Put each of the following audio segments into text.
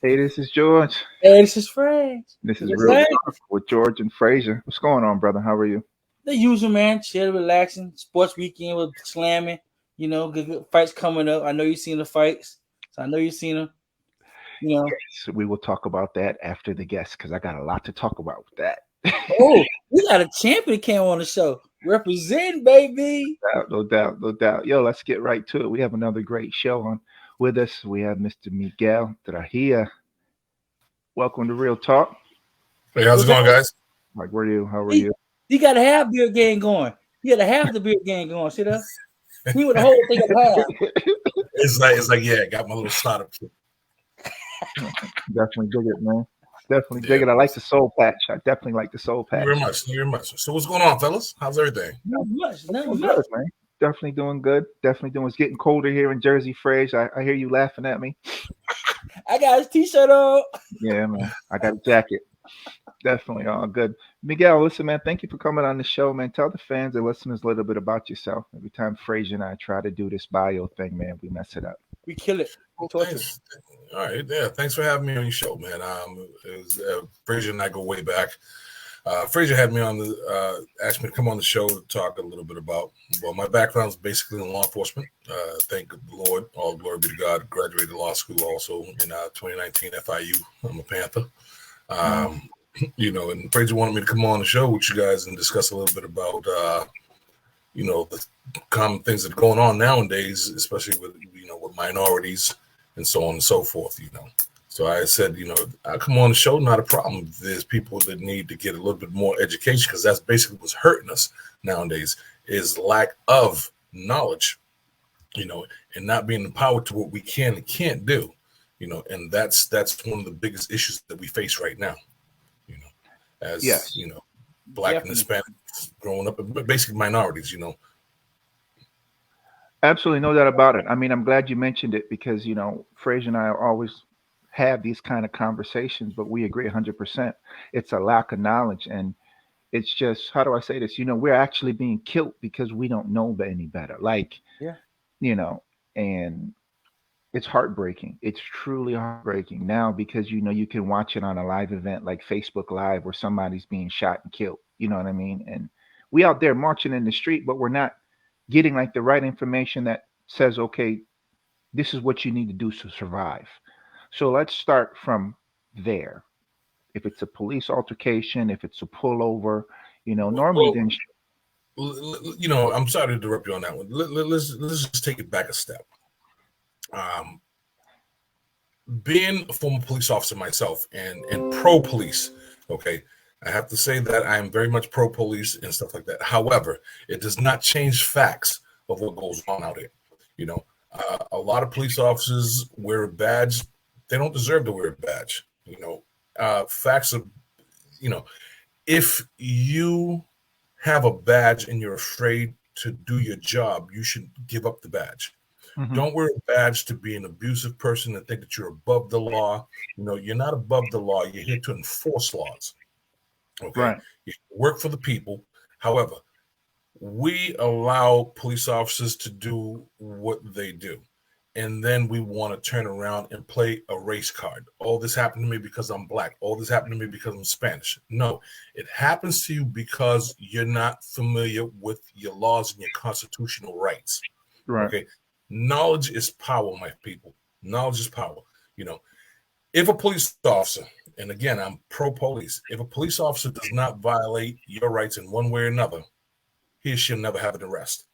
Hey, this is George. Hey, this is Fred. This is Yes, Real sir. Talk with George and Fraser. What's going on, brother? How are you? The usual, man. Chill, relaxing. Sports weekend with slamming. Good fights coming up. I know you've seen the fights, so I know you've seen them. You know. So we will talk about that after the guest because I got a lot to talk about with that. Oh, we got a champion came on the show. Represent, baby. No doubt, no doubt. Yo, let's get right to it. We have another great show on with us. We have Mr. Miguel Tejada. Welcome to Real Talk. Hey, how's it What's going, up? guys? Like, where are you? How are He, you? he got a half beer game going. He got a half the beer game going. See that? He with the whole thing of half. It's like, yeah, I got my little startup kit. Definitely dig it, man. Definitely Yeah. dig it. I like the soul patch. I definitely like the soul Thank patch. you very much. Thank you very much. So what's going on, fellas? How's everything? Not much. Doing good, man. Definitely doing good. Definitely doing. It's getting colder here in Jersey, Fraser. I hear you laughing at me. I got his t-shirt on. Yeah, man. I got a jacket. Definitely all good. Miguel, listen, man, thank you for coming on the show, man. Tell the fans and listeners a little bit about yourself. Every time Fraser and I try to do this bio thing, man, we mess it up. We kill it. Well, Torture. thanks. All right, yeah. Thanks for having me on your show, man. Fraser and I go way back. Fraser had me on asked me to come on the show to talk a little bit about. Well, my background is basically in law enforcement. Thank the Lord, all glory be to God. Graduated law school also in 2019 FIU. I'm a Panther. And Fraser wanted me to come on the show with you guys and discuss a little bit about, the common things that are going on nowadays, especially with minorities and so on and so forth. So I said, I come on the show, not a problem. There's people that need to get a little bit more education because that's basically what's hurting us nowadays is lack of knowledge, and not being empowered to what we can and can't do, and that's one of the biggest issues that we face right now. As Yes. Black Definitely. and Hispanic growing up, but basically minorities, Absolutely, no doubt about it. I mean, I'm glad you mentioned it because, Fraser and I always have these kind of conversations, but we agree 100%. It's a lack of knowledge. And it's just, how do I say this? We're actually being killed because we don't know any better. Like, Yeah. And it's heartbreaking. It's truly heartbreaking now because you can watch it on a live event like Facebook Live where somebody's being shot and killed. You know what I mean? And we out there marching in the street, but we're not getting like the right information that says, okay, this is what you need to do to survive. So let's start from there. If it's a police altercation, if it's a pullover, normally then I'm sorry to interrupt you on that one. Let's just take it back a step. Being a former police officer myself and pro police, okay, I have to say that I am very much pro police and stuff like that. However, it does not change facts of what goes on out here. A lot of police officers wear a badge. They don't deserve to wear a badge. Facts are, if you have a badge and you're afraid to do your job, you should give up the badge. Mhm. Don't wear a badge to be an abusive person and think that you're above the law. You're not above the law. You're here to enforce laws. Okay. Right. You work for the people. However, we allow police officers to do what they do. And then we want to turn around and play a race card. Oh, this happened to me because I'm black. Oh, this happened to me because I'm Spanish. No, it happens to you because you're not familiar with your laws and your constitutional rights. Right. Okay. Knowledge is power, my people. Knowledge is power. If a police officer, and again, I'm pro-police, if a police officer does not violate your rights in one way or another, he or she'll never have an arrest.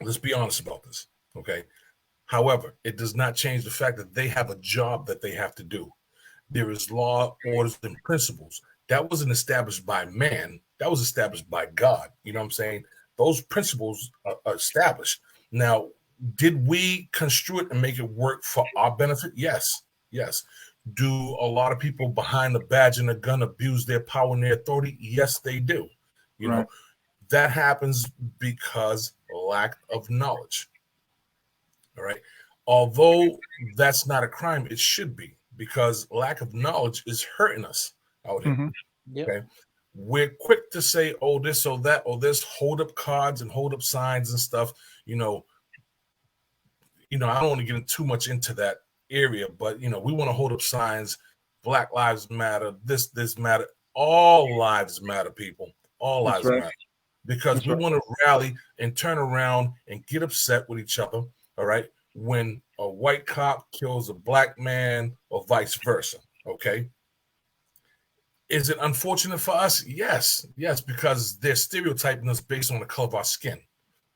Let's be honest about this, okay? However, it does not change the fact that they have a job that they have to do. There is law, orders, and principles. That wasn't established by man. That was established by God. You know what I'm saying? Those principles are established. Now, did we construe it and make it work for our benefit? Yes. Yes. Do a lot of people behind the badge and the gun abuse their power and their authority? Yes, they do. Right. That happens because lack of knowledge. All right. Although that's not a crime, it should be because lack of knowledge is hurting us out here. Mhm. Yep. Okay. We're quick to say, oh, this or that, or this, hold up cards and hold up signs and stuff. I don't want to get too much into that area, but we want to hold up signs. Black lives matter. This matter. All lives matter, people. All That's lives right. matter, because That's we right. want to rally and turn around and get upset with each other. All right, when a white cop kills a black man, or vice versa. Okay, is it unfortunate for us? Yes, because they're stereotyping us based on the color of our skin.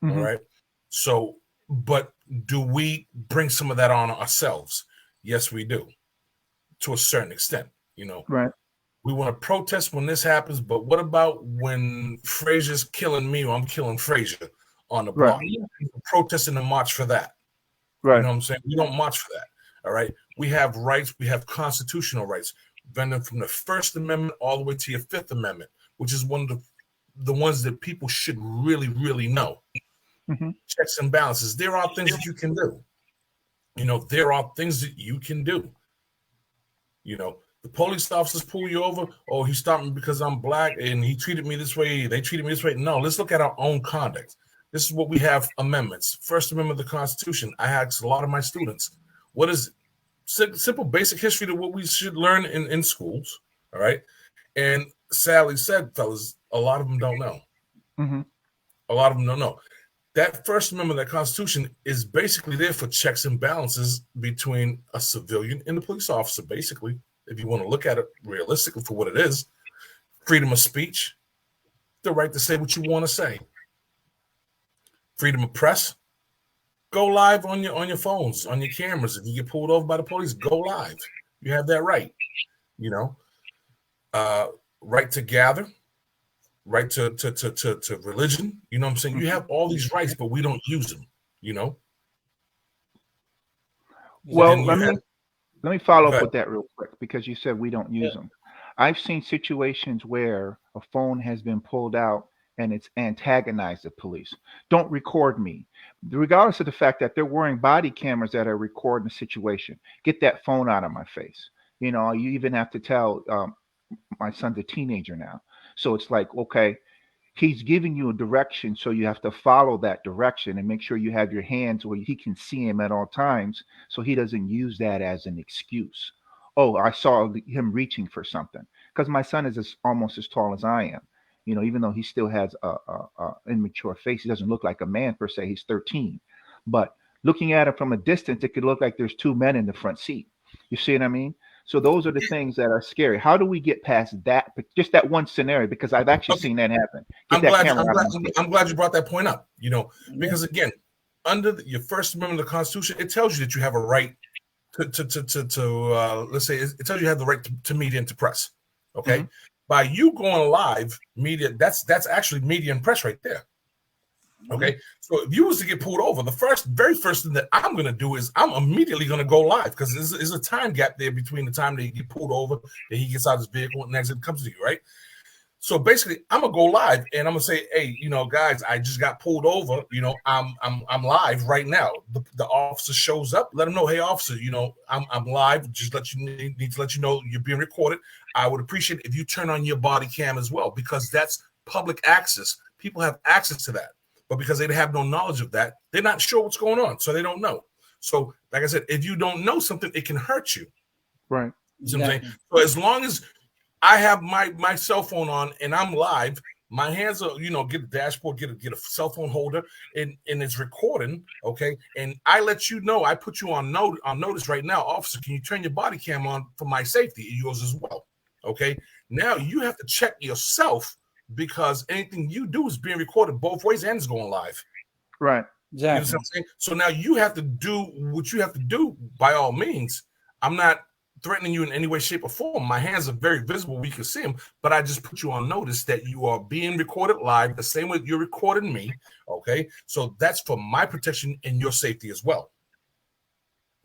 All Mm-hmm. right. So, but do we bring some of that on ourselves? Yes, we do, to a certain extent. Right. We want to protest when this happens, but what about when Frazier's killing me or I'm killing Frazier on the Right. block? People protesting and march for that. You Right. know what I'm saying? We don't march for that. All right. We have rights. We have constitutional rights, ranging from the First Amendment all the way to your Fifth Amendment, which is one of the ones that people should really, really know. Mm-hmm. Checks and balances. There are things that you can do. There are things that you can do. The police officers pull you over. Oh, he stopped me because I'm black and he treated me this way. They treated me this way. No, let's look at our own conduct. This is what we have: amendments. First Amendment of the Constitution. I ask a lot of my students, what is simple, basic history to what we should learn in schools. All right. And sadly said, fellas, a lot of them don't know. Mm-hmm. A lot of them don't know. That First Amendment of the Constitution is basically there for checks and balances between a civilian and a police officer, basically, if you want to look at it realistically for what it is. Freedom of speech, the right to say what you want to say. Freedom of press, go live on your phones, on your cameras. If you get pulled over by the police, go live. You have that right. Right to gather, right to religion. You know what I'm saying? You have all these rights, but we don't use them. Well, Then let you have. me follow Go up ahead. with that real quick because you said we don't Yeah. use them. I've seen situations where a phone has been pulled out and it's antagonized the police. Don't record me. Regardless of the fact that they're wearing body cameras that are recording the situation, get that phone out of my face. You even have to tell my son's a teenager now. So it's like, okay, he's giving you a direction, so you have to follow that direction and make sure you have your hands where he can see him at all times, so he doesn't use that as an excuse. Oh, I saw him reaching for something, because my son is almost as tall as I am. Even though he still has a immature face, he doesn't look like a man per se. He's 13, but looking at him from a distance, it could look like there's two men in the front seat. You see what I mean? So those are the things that are scary. How do we get past that? But just that one scenario, because I've actually Okay. seen that happen. Get I'm that glad. camera I'm out glad. of my face. I'm glad you brought that point up. Yeah. Because again, under your First Amendment of the Constitution, it tells you that you have a right to let's say it tells you have the right to media and to press. Okay, Mhm. by you going live, media, that's actually media and press right there. Okay, so if you was to get pulled over, the very first thing that I'm going to do is I'm immediately going to go live, because there's a time gap there between the time that you get pulled over, that he gets out of his vehicle and exit comes to you, right? So basically, I'm gonna go live and I'm gonna say, "Hey, guys, I just got pulled over. I'm live right now." The officer shows up. Let him know, "Hey, officer, I'm live. Just need to let you know you're being recorded. I would appreciate it if you turn on your body cam as well, because that's public access. People have access to that, but because they have no knowledge of that, they're not sure what's going on, so they don't know. So, like I said, if you don't know something, it can hurt you. Right. You see what I'm saying? So as long as I have my cell phone on and I'm live, my hands are, get a dashboard, get a cell phone holder, and it's recording, okay? And I let you know, I put you on notice right now, officer, can you turn your body cam on for my safety, yours as well, okay? Now you have to check yourself, because anything you do is being recorded both ways and it's going live. Right. You know what I'm saying? So now you have to do what you have to do by all means. I'm not threatening you in any way, shape, or form. My hands are very visible. We can see them, but I just put you on notice that you are being recorded live the same way you're recording me. Okay. So that's for my protection and your safety as well.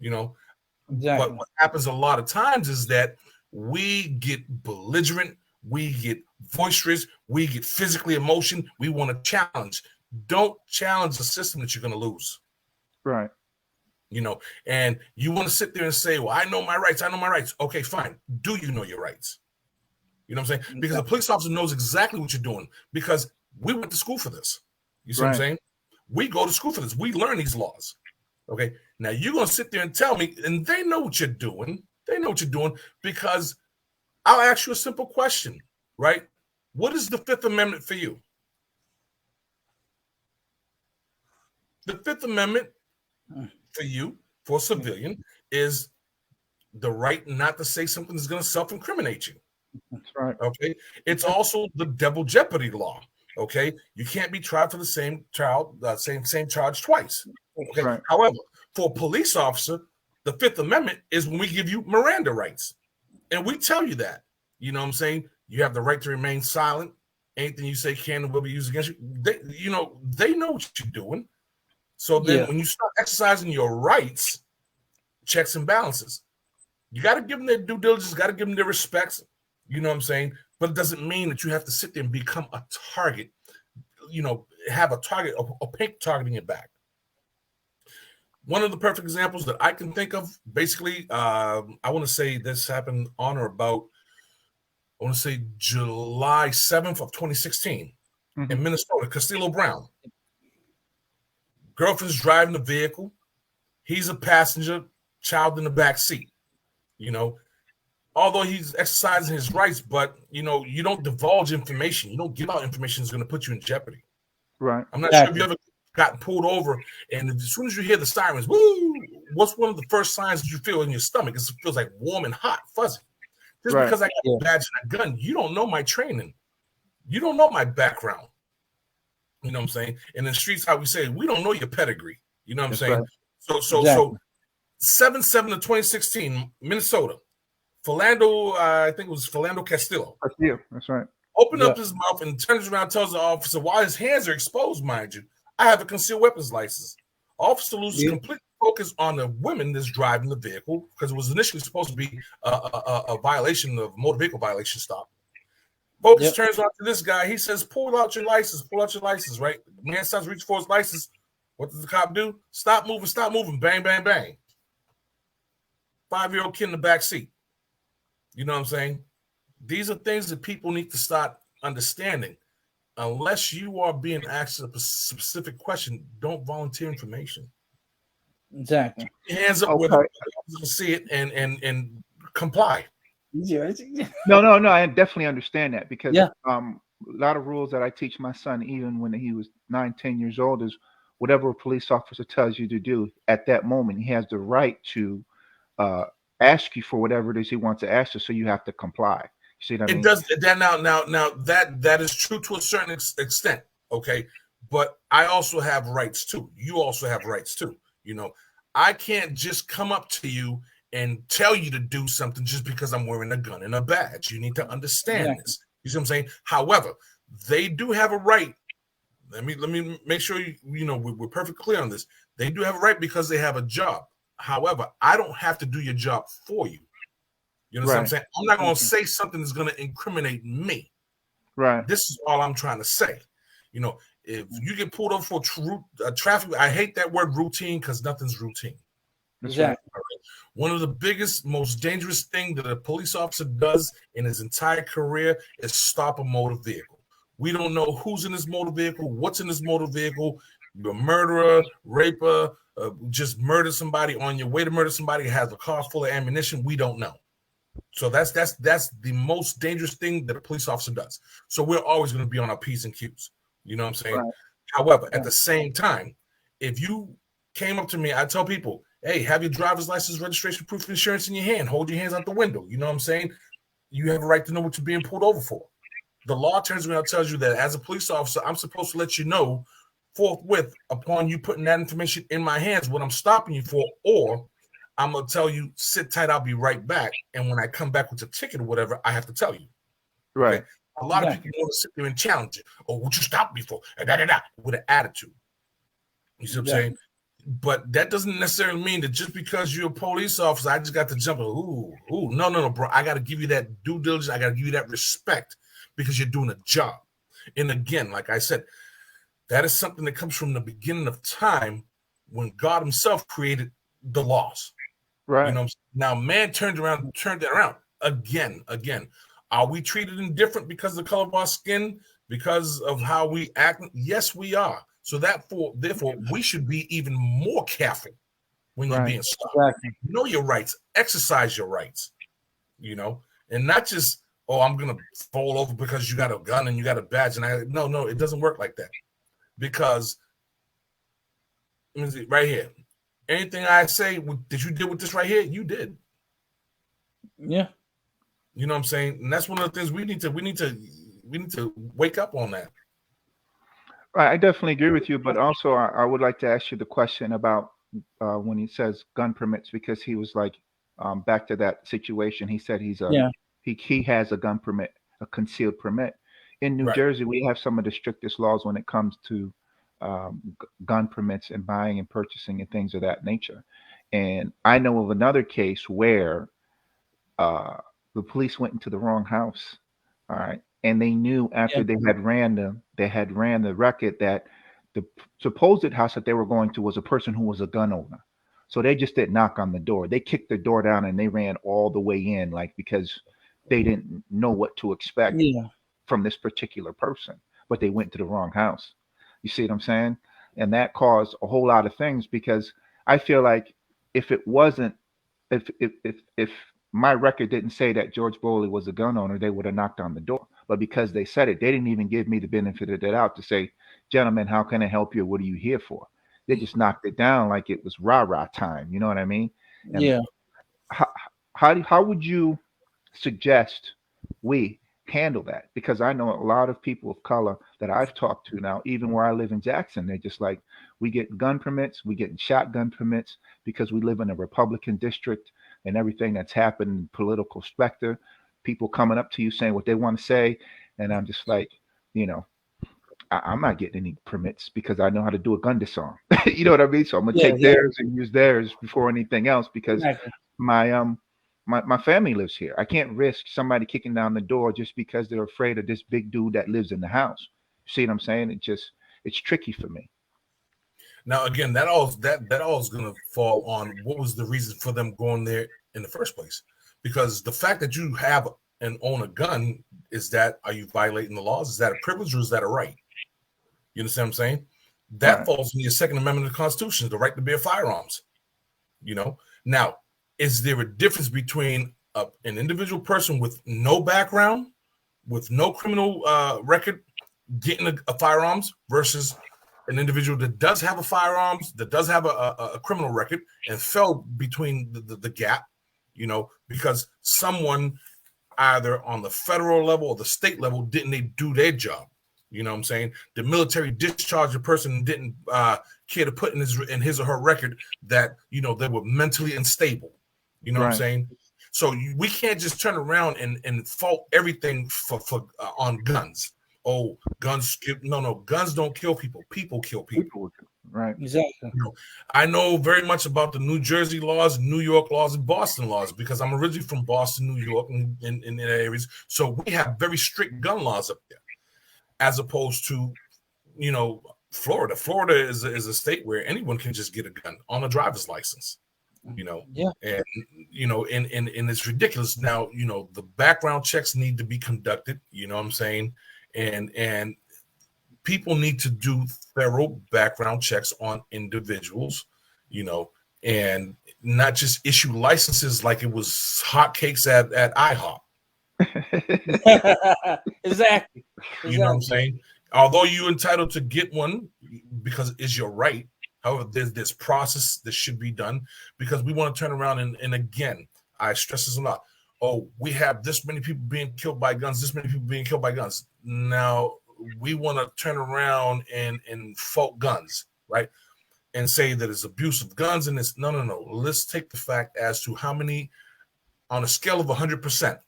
But what happens a lot of times is that we get belligerent, we get boisterous, we get physically emotional. We want to challenge. Don't challenge the system that you're going to lose. Right. And you want to sit there and say, well, I know my rights. Okay, fine. Do you know your rights? You know what I'm saying? Because a police officer knows exactly what you're doing, because we went to school for this. You see what I'm saying? We go to school for this. We learn these laws. Okay. Now you're gonna sit there and tell me, and they know what you're doing. They know what you're doing because I'll ask you a simple question, right? What is the Fifth Amendment for you? The Fifth Amendment for you, for a civilian, is the right not to say something that's going to self-incriminate you. That's right. Okay. It's also the double jeopardy law. Okay. You can't be tried for the same same charge twice. Okay. Right. However, for a police officer, the Fifth Amendment is when we give you Miranda rights. And we tell you that. You know what I'm saying? You have the right to remain silent. Anything you say can and will be used against you. They know what you're doing. So then when you start exercising your rights, checks and balances, you got to give them their due diligence, got to give them their respects. You know what I'm saying? But it doesn't mean that you have to sit there and become a target, have a target, a pink target in your back. One of the perfect examples that I can think of, basically, I want to say this happened on or about, I want to say July 7th of 2016 in Minnesota, Castillo Brown. Girlfriend's driving the vehicle. He's a passenger, child in the back seat. Although he's exercising his rights, but you don't divulge information. You don't give out information that's going to put you in jeopardy. Right. I'm not sure if you ever gotten pulled over, and as soon as you hear the sirens, woo, what's one of the first signs that you feel in your stomach? It feels like warm and hot, fuzzy. Just because I got a badge and a gun, you don't know my training. You don't know my background. You know what I'm saying? In the streets, how we say, we don't know your pedigree. You know what I'm saying? Right. So 7/7 of 2016, Minnesota. Philando, I think it was Philando Castillo. That's right. Opened up his mouth and turns around and tells the officer, while his hands are exposed, mind you, I have a concealed weapons license. Officer loses complete focus on the woman that's driving the vehicle because it was initially supposed to be a violation of motor vehicle violation stop. Focus turns on to this guy. He says, pull out your license, right? The man starts reaching for his license. What does the cop do? Stop moving, bang, bang, bang. 5-year-old kid in the back seat. You know what I'm saying? These are things that people need to start understanding. Unless you are being asked a specific question, don't volunteer information. Exactly. Keep your hands up with it, see it, and comply. No, I definitely understand that because a lot of rules that I teach my son, even when he was 9-10 years old, is whatever a police officer tells you to do at that moment, he has the right to ask you for whatever it is he wants to ask you, so you have to comply. You see what I mean? It does that now that is true to a certain extent, okay? But I also have rights too. You also have rights too. I can't just come up to you and tell you to do something just because I'm wearing a gun and a badge. You need to understand this. You see what I'm saying? However, they do have a right. Let me make sure we're perfectly clear on this. They do have a right because they have a job. However, I don't have to do your job for you. You know what I'm saying? I'm not going to say something that's going to incriminate me. Right. This is all I'm trying to say. If you get pulled over for traffic, I hate that word routine because nothing's routine. Exactly. Right. One of the biggest, most dangerous thing that a police officer does in his entire career is stop a motor vehicle. We don't know who's in this motor vehicle, what's in this motor vehicle. You're a murderer, raper, just murder somebody on your way to murder somebody, has a car full of ammunition. We don't know. So that's the most dangerous thing that a police officer does. So we're always going to be on our P's and Q's. You know what I'm saying? Right. However, at the same time, if you came up to me, I tell people, hey, have your driver's license, registration, proof of insurance in your hand. Hold your hands out the window. You know what I'm saying? You have a right to know what you're being pulled over for. The law turns around and tells you that as a police officer, I'm supposed to let you know forthwith upon you putting that information in my hands what I'm stopping you for, or I'm going to tell you, sit tight, I'll be right back. And when I come back with a ticket or whatever, I have to tell you. Right. Okay? A lot of people want to sit there and challenge it. Oh, what you stop me for? With an attitude. You see what I'm saying? But that doesn't necessarily mean that just because you're a police officer, I just got to jump. No, bro. I got to give you that due diligence. I got to give you that respect because you're doing a job. And again, like I said, that is something that comes from the beginning of time when God himself created the laws. Right. Now man turned that around. Again. Are we treated indifferent because of the color of our skin, because of how we act? Yes, we are. So therefore, we should be even more careful when you're Right. being stopped. Exactly. Know your rights, exercise your rights, and not just, oh, I'm gonna fall over because you got a gun and you got a badge. And no, it doesn't work like that. Because let me see, right here, anything I say that you did with this right here, you did. Yeah. You know what I'm saying? And that's one of the things we need to wake up on that. Right, I definitely agree with you, but also I would like to ask you the question about when he says gun permits, because he was like, back to that situation. He said Yeah. he has a gun permit, a concealed permit. In New Right. Jersey, we have some of the strictest laws when it comes to gun permits and buying and purchasing and things of that nature. And I know of another case where uh, the police went into the wrong house. All right, and they knew Yeah. after they had ran the record that the supposed house that they were going to was a person who was a gun owner. So they just didn't knock on the door. They kicked the door down and they ran all the way in, like because they didn't know what to expect Yeah. from this particular person, but they went to the wrong house. You see what I'm saying? And that caused a whole lot of things because I feel like if it wasn't if my record didn't say that George Bowley was a gun owner, they would have knocked on the door. But because they said it, they didn't even give me the benefit of the doubt to say, gentlemen, how can I help you? What are you here for? They just knocked it down like it was rah-rah time. You know what I mean? And Yeah. how how would you suggest we handle that? Because I know a lot of people of color that I've talked to now, even where I live in Jackson, they're just like, we get gun permits, we get shotgun permits because we live in a Republican district and everything that's happened in political specter, people coming up to you saying what they want to say. And I'm just like, you know, I'm not getting any permits because I know how to do a gun disarm. You know what I mean? So I'm gonna Yeah. take Yeah. theirs and use theirs before anything else because Exactly. my my family lives here. I can't risk somebody kicking down the door just because they're afraid of this big dude that lives in the house. See what I'm saying? It's tricky for me. Now again, that all is gonna fall on what was the reason for them going there in the first place. Because the fact that you have and own a gun, are you violating the laws? Is that a privilege or is that a right? You understand what I'm saying? That Right. falls in your Second Amendment of the Constitution, the right to bear firearms. Now, is there a difference between an individual person with no background, with no criminal record, getting a firearms versus an individual that does have a firearms, that does have a criminal record, and fell between the gap, because someone either on the federal level or the state level didn't they do their job? You know what I'm saying? The military discharged a person didn't care to put in his or her record that they were mentally unstable. You know what I'm Right. saying? So we can't just turn around and fault everything for on guns. Oh, guns kill. No, guns don't kill people. People kill people. People would right. Exactly. I know very much about the New Jersey laws, New York laws, and Boston laws because I'm originally from Boston, New York, and in areas. So we have very strict gun laws up there, as opposed to, Florida. Florida is a state where anyone can just get a gun on a driver's license. Yeah. And and it's ridiculous. Now, the background checks need to be conducted. You know what I'm saying? And people need to do thorough background checks on individuals, and not just issue licenses like it was hotcakes at IHOP. Exactly. You know what I'm Exactly. saying? Although you're entitled to get one because it's your right. However, there's this process that should be done because we want to turn around and again, I stress this a lot. Oh, we have this many people being killed by guns, this many people being killed by guns. Now we want to turn around and fault guns, right? And say that it's abuse of guns and it's no. Let's take the fact as to how many, on a scale of 100%,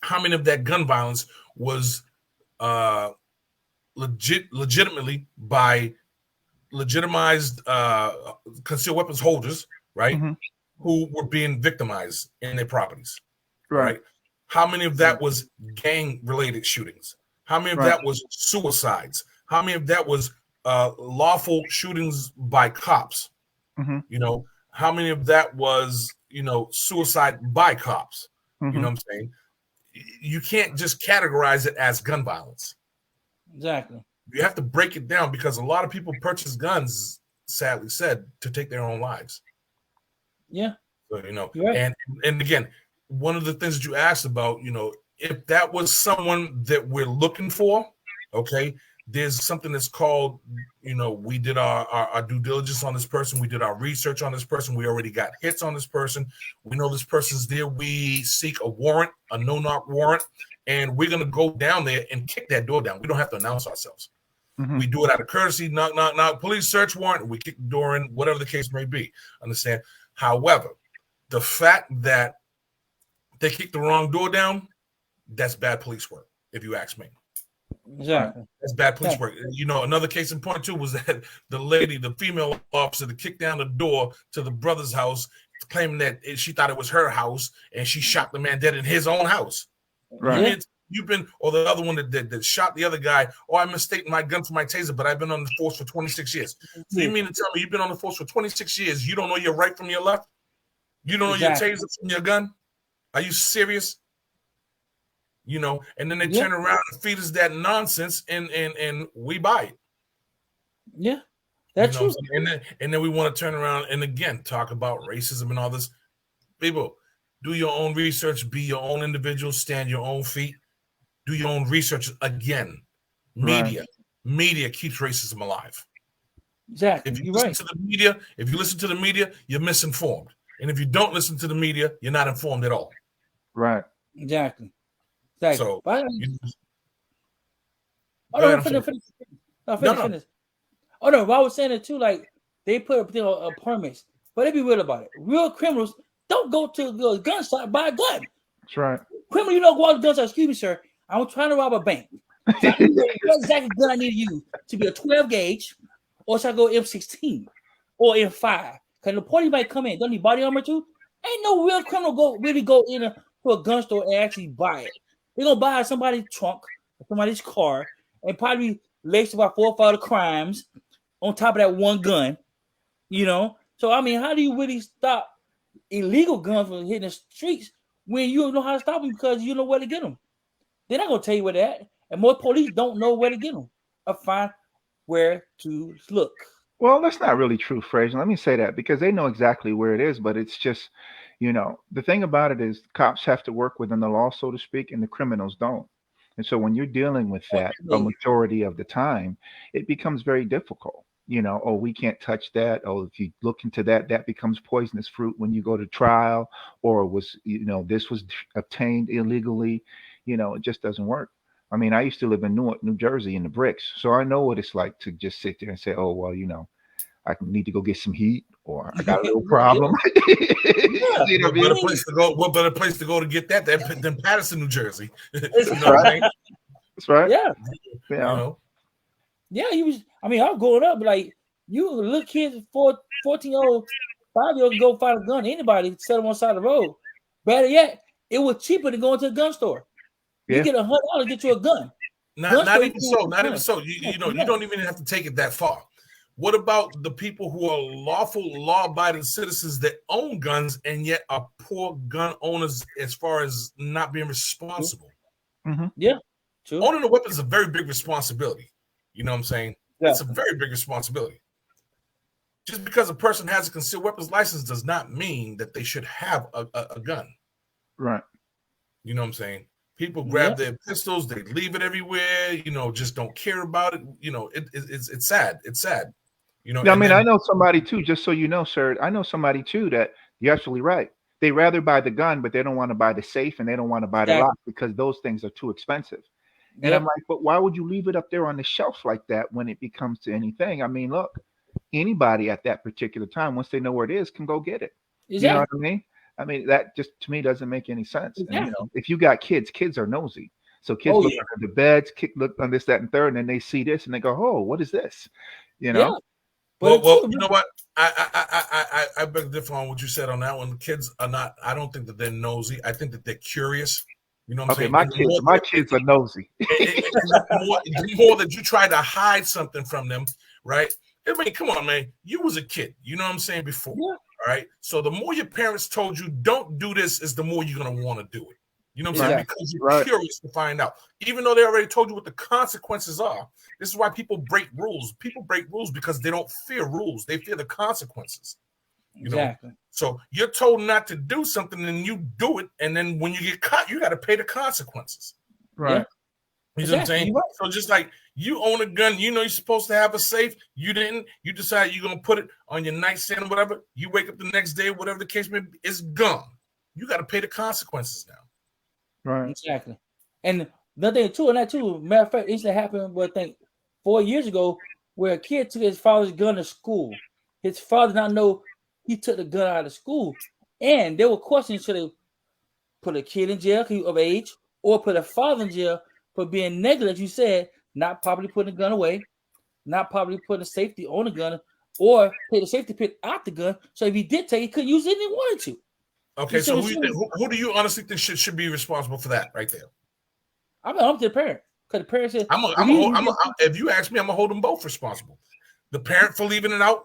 how many of that gun violence was legitimately by legitimized concealed weapons holders, right? Hmm. Who were being victimized in their properties. All Right. right. How many of that was gang related shootings? How many of Right. that was suicides? How many of that was lawful shootings by cops? Hmm. How many of that was, suicide by cops? You Hmm. know what I'm saying? You can't just categorize it as gun violence. Exactly. You have to break it down because a lot of people purchase guns, sadly said, to take their own lives. Yeah. So, You're right. and again, one of the things that you asked about, if that was someone that we're looking for, okay, there's something that's called, we did our due diligence on this person. We did our research on this person. We already got hits on this person. We know this person's there. We seek a warrant, a no-knock warrant, and we're going to go down there and kick that door down. We don't have to announce ourselves. Mm-hmm. We do it out of courtesy, knock, knock, knock, police search warrant, and we kick the door in, whatever the case may be. Understand? However, the fact that they kicked the wrong door down, that's bad police work, if you ask me. Exactly. That's bad police work. Another case in point too was that the female officer, that kicked down the door to the brother's house, claiming that she thought it was her house, and she shot the man dead in his own house. Right. Or the other one that shot the other guy. Oh, I mistaken my gun for my taser, but I've been on the force for 26 years. So you mean to tell me you've been on the force for 26 years? You don't know your right from your left? You don't know your taser from your gun? Are you serious? And then they turn around and feed us that nonsense, and we buy it. Yeah, that's true. And then we want to turn around and again talk about racism and all this. People, do your own research, be your own individual, stand your own feet, do your own research. Again, media keeps racism alive. Exactly. If you listen to the media, you're misinformed. And if you don't listen to the media, you're not informed at all. Right. Exactly. So, finish. Oh no, I was saying it too. Like they put up permits, but they be real about it. Real criminals don't go to the gun shop buy a gun. That's right. Criminal, you don't go out to the gun shop. Excuse me, sir. I'm trying to rob a bank. So I know what exactly gun I need to use to be a 12 gauge, or should I go M16 or M5? Because the party might come in. Don't need body armor too. Ain't no real criminal really go into a gun store and actually buy it. They're gonna buy somebody's trunk, somebody's car, and probably lace about 4 or 5 crimes on top of that one gun. So I mean, how do you really stop illegal guns from hitting the streets when you don't know how to stop them because you know where to get them? They're not gonna tell you where they're at, and most police don't know where to get them or find where to look. Well, that's not really true, Frazier. Let me say that because they know exactly where it is, but it's just, the thing about it is cops have to work within the law, so to speak, and the criminals don't. And so when you're dealing with that a majority of the time, it becomes very difficult. Oh, we can't touch that. Oh, if you look into that, that becomes poisonous fruit when you go to trial, or this was obtained illegally. It just doesn't work. I mean, I used to live in New Jersey in the bricks, so I know what it's like to just sit there and say, oh, well, I need to go get some heat, or I got a little problem. What better place to go? What better place to go to get that than Patterson, New Jersey? That's right. That's right. Yeah. Yeah. He was. I mean, I was growing up like you little kids, 14-year-old, 5-year-old go find a gun. Anybody set them on the side of the road. Better yet, it was cheaper than going to a gun store. You get $100 to get you a gun. Not even so. Not even so. You don't even have to take it that far. What about the people who are lawful, law-abiding citizens that own guns and yet are poor gun owners as far as not being responsible? Mm-hmm. Yeah, true. Owning a weapon is a very big responsibility. You know what I'm saying? Yeah. It's a very big responsibility. Just because a person has a concealed weapons license does not mean that they should have a gun. Right. You know what I'm saying? People grab their pistols, they leave it everywhere, just don't care about it. It's sad. It's sad. I know somebody too, just so you know, sir. I know somebody too that you're absolutely right. They rather buy the gun, but they don't want to buy the safe and they don't want to buy the lock because those things are too expensive. And I'm like, but why would you leave it up there on the shelf like that when it becomes to anything? I mean, look, anybody at that particular time, once they know where it is, can go get it. Exactly. You know what I mean? I mean, that just to me doesn't make any sense. Exactly. And, if you got kids are nosy. So kids look under the beds, look on this, that, and third, and then they see this and they go, "Oh, what is this?" Yeah. Well, you know what? I beg to differ on what you said on that one. The kids are not. I don't think that they're nosy. I think that they're curious. You know what I'm saying? My kids are nosy. The more that you try to hide something from them, right? I mean, come on, man. You was a kid. You know what I'm saying before. Yeah. All right. So the more your parents told you don't do this, is the more you're gonna want to do it. You know what I'm saying? Because you're curious to find out. Even though they already told you what the consequences are. This is why people break rules. People break rules because they don't fear rules. They fear the consequences. Exactly. So you're told not to do something and you do it, and then when you get caught, you got to pay the consequences. Right. Yeah. You know what I'm saying? Right. So just like you own a gun, you're supposed to have a safe. You didn't. You decide you're gonna put it on your nightstand or whatever. You wake up the next day, whatever the case may be, it's gone. You got to pay the consequences now. Right. Exactly. And another thing too, and that too, matter of fact, it used to happen, but I think 4 years ago, where a kid took his father's gun to school. His father did not know he took the gun out of school. And there were questions, should they put a kid in jail of age or put a father in jail for being negligent, you said, not properly putting the gun away, not properly putting the safety on the gun, or take the safety pin out the gun. So if he did take it, he couldn't use it if he wanted to. Okay, so who do you honestly think should be responsible for that right there? I'm up to the parent. Because the parent said, if you ask me, I'm going to hold them both responsible. The parent for leaving it out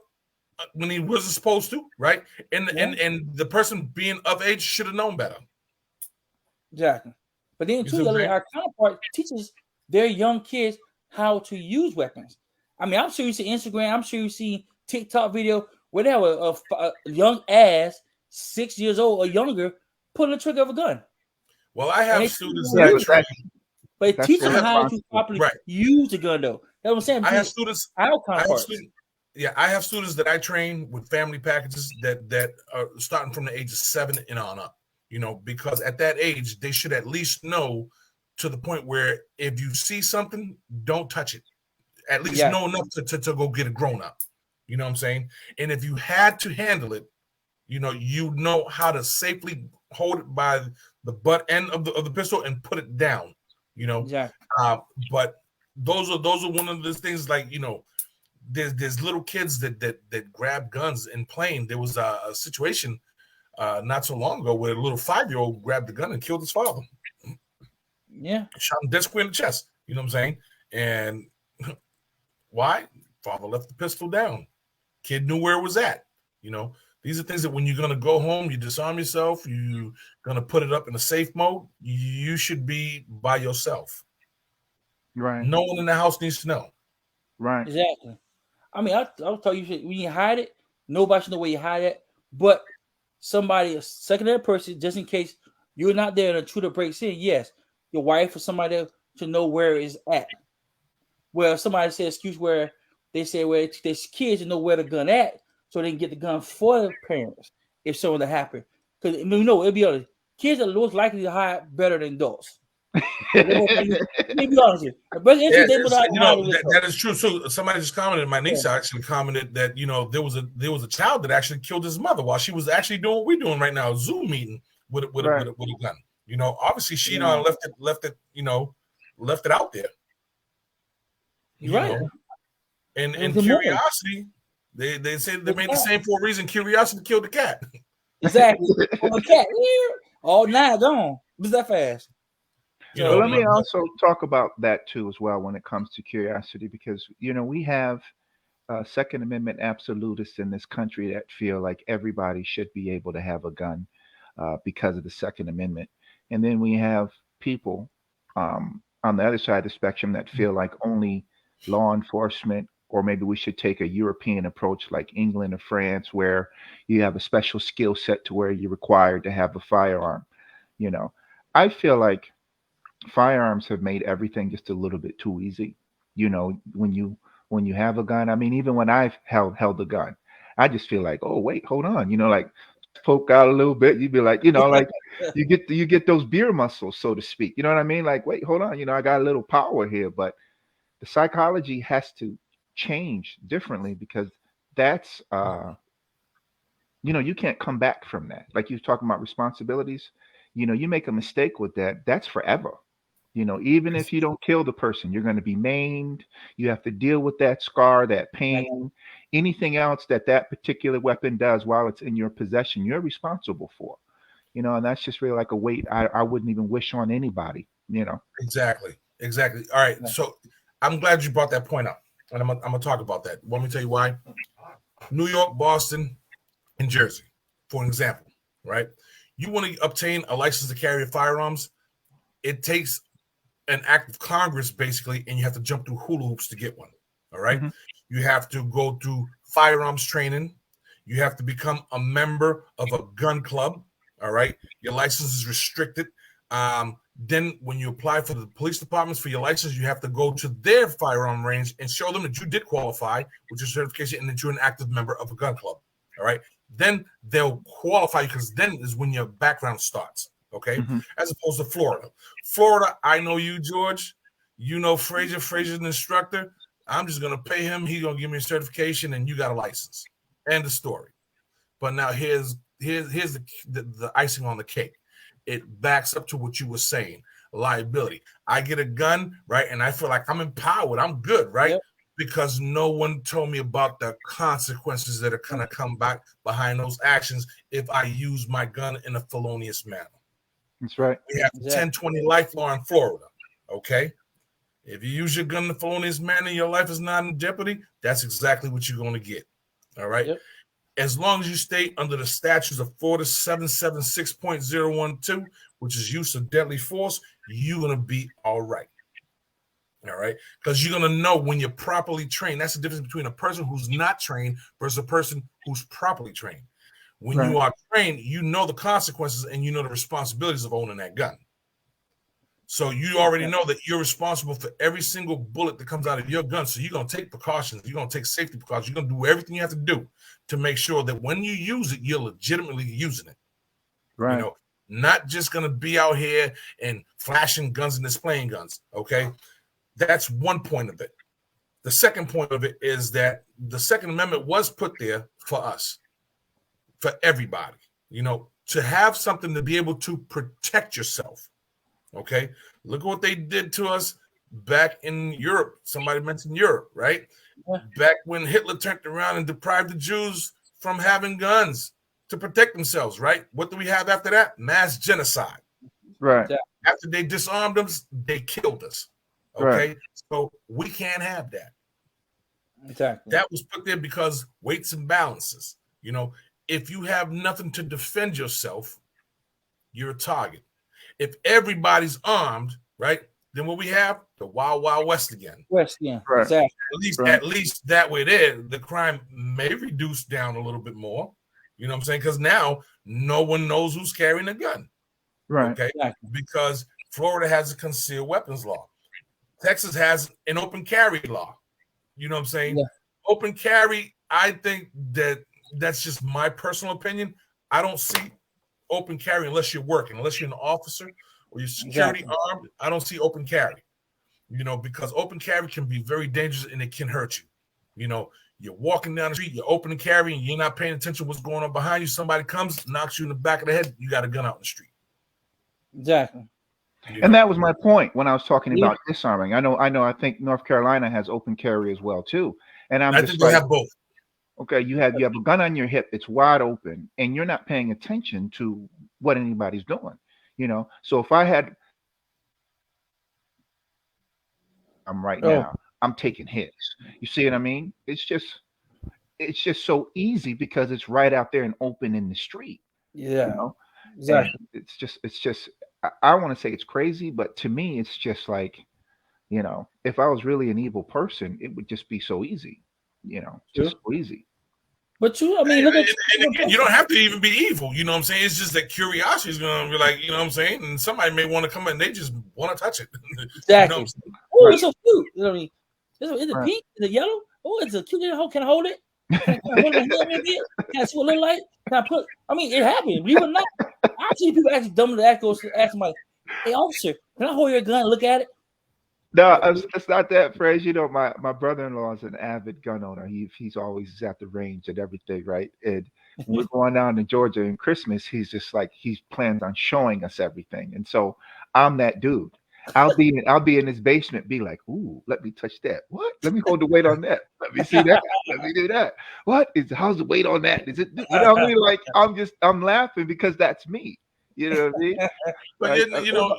when he wasn't supposed to, right? And the person being of age should have known better. Exactly. But then, too, our counterpart teaches their young kids how to use weapons. I mean, I'm sure you see Instagram. I'm sure you see TikTok video where they have a young ass, 6 years old or younger, pulling the trigger of a gun. Well, I have students that I train. But it teaches them how to properly use the gun, though. That's what I'm saying. I have students. I have students that I train with family packages that are starting from the age of 7 and on up. Because at that age, they should at least know to the point where if you see something, don't touch it. At least know enough to go get it grown up. You know what I'm saying? And if you had to handle it, you know how to safely hold it by the butt end of the pistol and put it down. But those are one of the things, like, there's little kids that grab guns and playing. There was a situation not so long ago where a little 5-year-old grabbed the gun and killed his father. Yeah. Shot him dead square in the chest. You know what I'm saying? And why? Father left the pistol down. Kid knew where it was at. These are things that when you're going to go home, you disarm yourself, you're going to put it up in a safe mode, you should be by yourself. Right. No one in the house needs to know. Right. Exactly. I mean, I'll tell you, when you hide it, nobody should know where you hide it. But somebody, a secondary person, just in case you're not there and a intruder breaks in, yes, your wife or somebody to know where it's at. Well, somebody said excuse where they say where there's kids to know where the gun at, so they can get the gun for the parents if something that happen. Because it'll be honest, kids are most likely to hide better than adults. Let me be honest with you. That is true. So somebody just commented. My niece actually commented that there was a child that actually killed his mother while she was actually doing what we're doing right now, a Zoom meeting with a gun. Obviously she left it out there. Right. And curiosity, they said they made the same for a reason. Curiosity killed the cat. Exactly. The cat all night gone. Was that fast? Let me also talk about that too as well when it comes to curiosity, because we have Second Amendment absolutists in this country that feel like everybody should be able to have a gun because of the Second Amendment, and then we have people on the other side of the spectrum that feel like only law enforcement, or maybe we should take a European approach like England or France, where you have a special skill set to where you're required to have a firearm. I feel like firearms have made everything just a little bit too easy. When you have a gun, I mean, even when I've held a gun, I just feel like, oh wait, hold on, like poke out a little bit. You'd be like, like you get those beer muscles, so to speak. You know what I mean? Like, wait, hold on, I got a little power here, but the psychology has to change differently, because that's you can't come back from that. Like you were talking about responsibilities, you make a mistake with that, that's forever. Even if you don't kill the person, you're going to be maimed. You have to deal with that scar, that pain, anything else that particular weapon does while it's in your possession, you're responsible for. And that's just really like a weight I wouldn't even wish on anybody. Exactly. All right, so I'm glad you brought that point up, and I'm gonna talk about that. Want me to tell you why? New York, Boston, and Jersey, for an example, right? You want to obtain a license to carry firearms, it takes an act of Congress, basically, and you have to jump through hula hoops to get one. All right. Mm-hmm. You have to go through firearms training. You have to become a member of a gun club. All right. Your license is restricted. Then when you apply for the police departments for your license, you have to go to their firearm range and show them that you did qualify with your certification and that you're an active member of a gun club. All right. Then they'll qualify you because then is when your background starts. Okay. As opposed to Florida. Florida, I know you, George. You know Frazier. Frazier's an instructor. I'm just going to pay him. He's going to give me a certification and you got a license. End of story. But now here's the icing on the cake. It backs up to what you were saying, liability. I get a gun, right, and I feel like I'm empowered. I'm good, right? Yep. Because no one told me about the consequences that are going to come back behind those actions if I use my gun in a felonious manner. That's right. We have 10-20 life law in Florida, okay? If you use your gun in a felonious manner, your life is not in jeopardy, that's exactly what you're going to get, all right? Yep. As long as you stay under the statutes of Florida 776.012, which is use of deadly force, you're going to be all right. All right? Because you're going to know when you're properly trained. That's the difference between a person who's not trained versus a person who's properly trained. When you are trained, you know the consequences and you know the responsibilities of owning that gun. So you already know that you're responsible for every single bullet that comes out of your gun. So you're going to take precautions. You're going to take safety precautions. You're going to do everything you have to do to make sure that when you use it, you're legitimately using it. Right. You know, not just going to be out here and flashing guns and displaying guns. Okay. That's one point of it. The second point of it is that the Second Amendment was put there for us, for everybody, you know, to have something to be able to protect yourself. Okay, look at what they did to us back in Europe. Somebody mentioned Europe, right? Yeah. Back when Hitler turned around and deprived the Jews from having guns to protect themselves, right? What do we have after that? Mass genocide. Right. After they disarmed us, they killed us. Okay, right. So we can't have that. Exactly. That was put there because weights and balances. You know, if you have nothing to defend yourself, you're a target. If everybody's armed, right, then what we have, the Wild Wild West again. Right. Exactly. At least that way there, the crime may reduce down a little bit more. You know what I'm saying? Because now no one knows who's carrying a gun. Right. Okay. Exactly. Because Florida has a concealed weapons law. Texas has an open carry law. You know what I'm saying? Yeah. Open carry, I think that's just my personal opinion. I don't see open carry unless you're working, unless you're an officer or you're security armed. I don't see open carry, you know, because open carry can be very dangerous and it can hurt you. You know, you're walking down the street, you're open carry and you're not paying attention to what's going on behind you. Somebody comes, knocks you in the back of the head, you got a gun out in the street. Exactly. And that was my point when I was talking about disarming. I think North Carolina has open carry as well too. And I think they have both. Okay, you have a gun on your hip, it's wide open, and you're not paying attention to what anybody's doing, you know. So if I had now, I'm taking hits. You see what I mean? It's just so easy because it's right out there and open in the street. Yeah. You know? Exactly. And it's just I want to say it's crazy, but to me it's just like, you know, if I was really an evil person, it would just be so easy, you know, just so easy. But look at and again, you don't have to even be evil. You know what I'm saying? It's just that curiosity is going to be like, you know what I'm saying? And somebody may want to come in and they just want to touch it. Exactly. You know oh, it's so cute. You know what I mean? Is it pink? Is it yellow? Oh, it's a cute little. Can I hold it? Can I hold my hand a bit? Can I see what it look like? Can I put? I mean, it happened. Believe it or not, I see people actually dumb to ask somebody, "Hey, officer, can I hold your gun and look at it?" No, it's not that, Fraser. You know, my brother-in-law is an avid gun owner. He's always at the range and everything, right? And when we're going down to Georgia in Christmas, he's just like he plans on showing us everything. And so I'm that dude. I'll be in his basement, be like, "Ooh, let me touch that. What? Let me hold the weight on that. Let me see that. Let me do that. How's the weight on that? Is it? You know what I mean? Like I'm laughing because that's me. You know what I mean? But like, you know.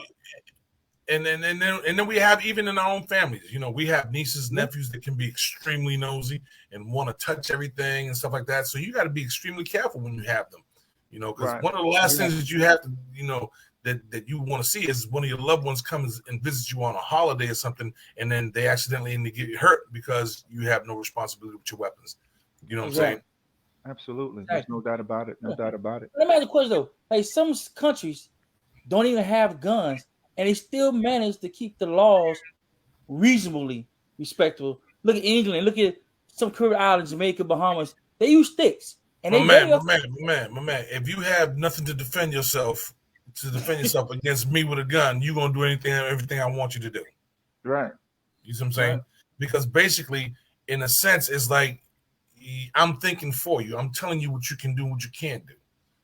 And then we have, even in our own families, you know, we have nieces, nephews that can be extremely nosy and want to touch everything and stuff like that. So you got to be extremely careful when you have them, you know, because one of the last things that you have to, you know, that you want to see is one of your loved ones comes and visits you on a holiday or something, and then they accidentally get hurt because you have no responsibility with your weapons. You know what I'm saying? Absolutely. There's Exactly. no doubt about it. No Yeah. doubt about it. Let me ask you a question though. Like some countries don't even have guns, and they still manage to keep the laws reasonably respectable. Look at England. Look at some Caribbean islands, Jamaica, Bahamas. They use sticks, and My they very man, my effective. man, my man, my man. If you have nothing to defend yourself against me with a gun, you're gonna do everything I want you to do. Right. You see what I'm Right. saying? Because basically, in a sense, it's like I'm thinking for you. I'm telling you what you can do, what you can't do.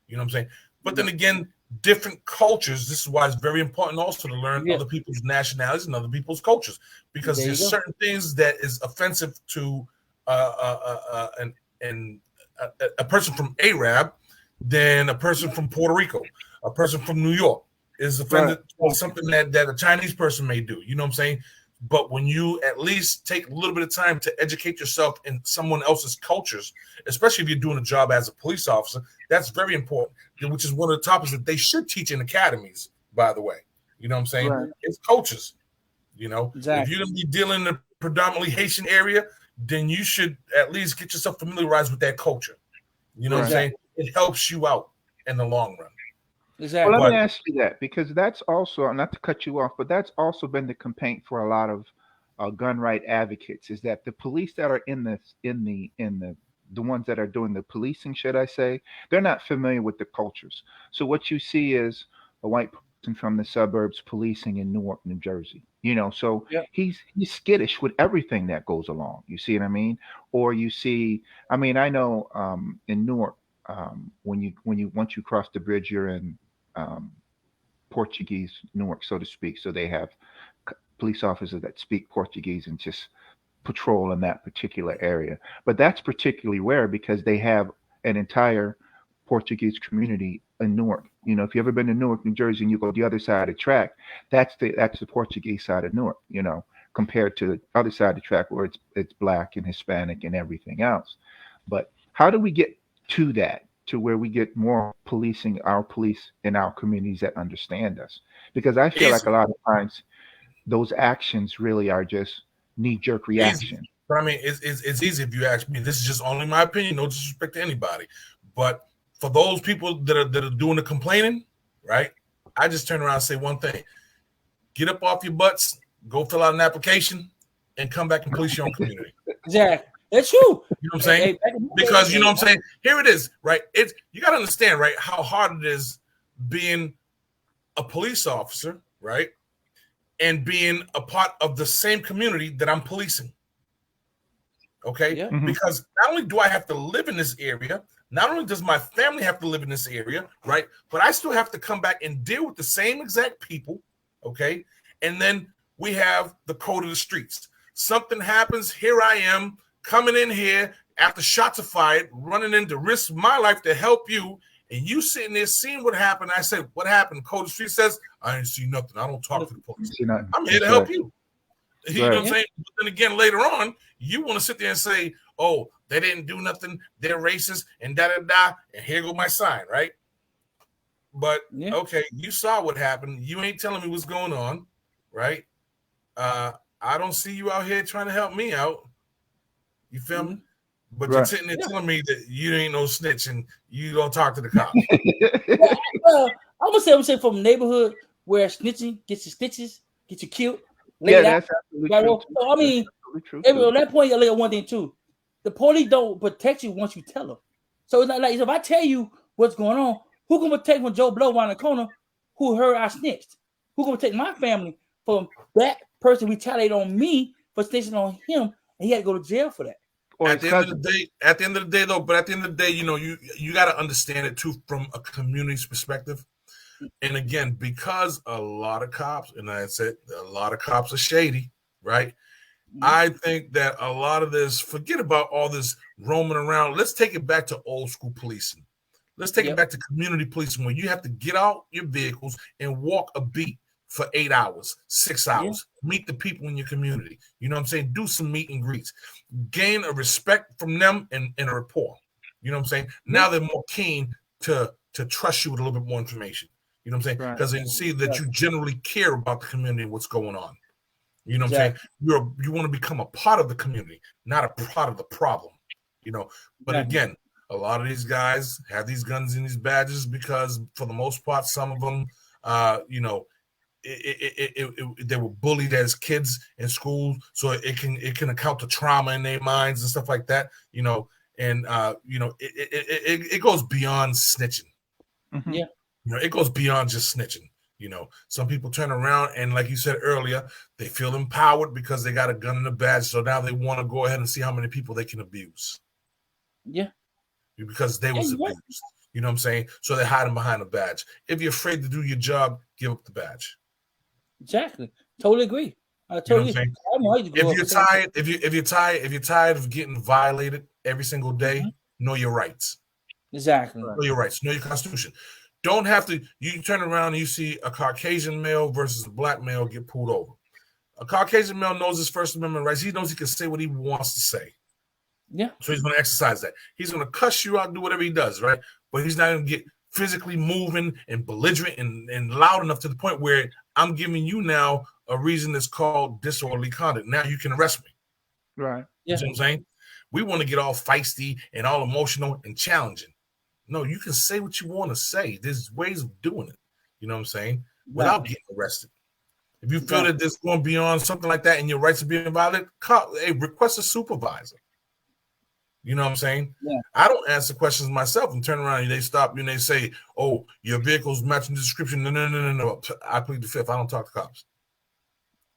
You know what I'm saying? But then again, different cultures. This is why it's very important also to learn Yeah. other people's nationalities and other people's cultures, because There you there's go. certain things that is offensive to an a person from Arab than a person from Puerto Rico, a person from New York is Right. offended for something that a Chinese person may do. You know what I'm saying? But when you at least take a little bit of time to educate yourself in someone else's cultures, especially if you're doing a job as a police officer, that's very important, which is one of the topics that they should teach in academies, by the way. You know what I'm saying? Right. It's coaches. You know, if Exactly. you're going to be dealing in a predominantly Haitian area, then you should at least get yourself familiarized with that culture. You know what I'm Right. saying? Exactly. It helps you out in the long run. Well, let Exactly. me But ask you that because that's also, not to cut you off, but that's also been the complaint for a lot of gun right advocates is that the police that are in the ones that are doing the policing, should I say, they're not familiar with the cultures. So what you see is a white person from the suburbs policing in Newark, New Jersey. So Yeah. he's skittish with everything that goes along. You see what I mean? Or you see, I mean, I know in Newark, when you once you cross the bridge, you're in um, Portuguese Newark, so to speak. So they have police officers that speak Portuguese and just patrol in that particular area. But that's particularly rare because they have an entire Portuguese community in Newark. If you've ever been to Newark, New Jersey, and you go the other side of the track, that's the Portuguese side of Newark. Compared to the other side of the track where it's black and Hispanic and everything else. But how do we get to that? To where we get more policing, our police in our communities that understand us, because I feel like a easy, lot of times those actions really are just knee jerk easy. reaction. But I mean, it's easy if you ask me. This is just only my opinion. No disrespect to anybody. But for those people that are doing the complaining, right? I just turn around and say one thing: get up off your butts, go fill out an application, and come back and police your own community. Exactly. That's true. You know what I'm Hey, saying? back in my Because you know day, what I'm saying? Here it is, right? It's you got to understand, right, how hard it is being a police officer, right? And being a part of the same community that I'm policing. Okay? yeah. Hmm. Because not only do I have to live in this area, not only does my family have to live in this area, right? But I still have to come back and deal with the same exact people, okay? And then we have the code of the streets. Something happens, here I am coming in here after shots are fired, running in to risk my life to help you, and you sitting there seeing what happened. I said, what happened? Code of the street says, I didn't see nothing. I don't talk to the police. See, nothing. I'm here to That's help right. you. You know what Right. I'm Yeah. saying? But then again, later on, you want to sit there and say, oh, they didn't do nothing, they're racist, and da-da-da, and here go my sign, right? But, Yeah. okay, you saw what happened. You ain't telling me what's going on, right? I don't see you out here trying to help me out. You feel me? But you're Right. sitting there Yeah. telling me that you ain't no snitch and you don't talk to the cops. I'm gonna say from neighborhood where snitching gets your stitches, get you killed, Yeah, laid out. that's absolutely Right? true Well, too. so, I That's mean, absolutely true on too. that point, you later one thing too. The police don't protect you once you tell them. So it's not like if I tell you what's going on, who can protect when Joe Blow around the corner who heard I snitched? Who can protect my family from that person retaliate on me for snitching on him and he had to go to jail for that? Or At his the end of the cousin. day, though, but at the end of the day, you got to understand it too from a community's perspective. And again, because a lot of cops, and I said a lot of cops are shady, right? I think that a lot of this, forget about all this roaming around. Let's take it back to old school policing. Let's take it Yep. back to community policing where you have to get out your vehicles and walk a beat for 8 hours, 6 Yeah. hours, meet the people in your community. You know what I'm saying? Do some meet and greets, gain a respect from them and a rapport. You know what I'm saying? Now they're more keen to trust you with a little bit more information. You know what I'm saying? Right. Because they see that you generally care about the community and what's going on. You know what I'm saying? Exactly. You want to become a part of the community, not a part of the problem. But Exactly. again, A lot of these guys have these guns and these badges because, for the most part, some of them, you know, they were bullied as kids in school, so it can account to trauma in their minds and stuff like that. You know, and you know, it goes beyond snitching. Mm-hmm. Yeah. You know, it goes beyond just snitching. You know, some people turn around and, like you said earlier, they feel empowered because they got a gun and a badge. So now they want to go ahead and see how many people they can abuse. Yeah. Because they was abused. You know what I'm saying? So they're hiding behind a badge. If you're afraid to do your job, give up the badge. Exactly. Totally agree. I totally. You know what I'm saying? If you're tired of getting violated every single day, know your rights. Exactly. Know your rights. Know your Constitution. Don't have to. You turn around and you see a Caucasian male versus a black male get pulled over. A Caucasian male knows his First Amendment rights. He knows he can say what he wants to say. Yeah. So he's going to exercise that. He's going to cuss you out, do whatever he does, right? But he's not going to get physically moving and belligerent and loud enough to the point where I'm giving you now a reason that's called disorderly conduct. Now you can arrest me. Right. Yeah. You know what I'm saying? We want to get all feisty and all emotional and challenging. No, you can say what you want to say. There's ways of doing it. You know what I'm saying? Without getting arrested. If you feel that this going beyond something like that and your rights are being violated, request a supervisor. You know what I'm saying? Yeah. I don't answer questions myself and turn around and they stop you and they say, "Oh, your vehicle's matching the description." No. I plead the fifth. I don't talk to cops.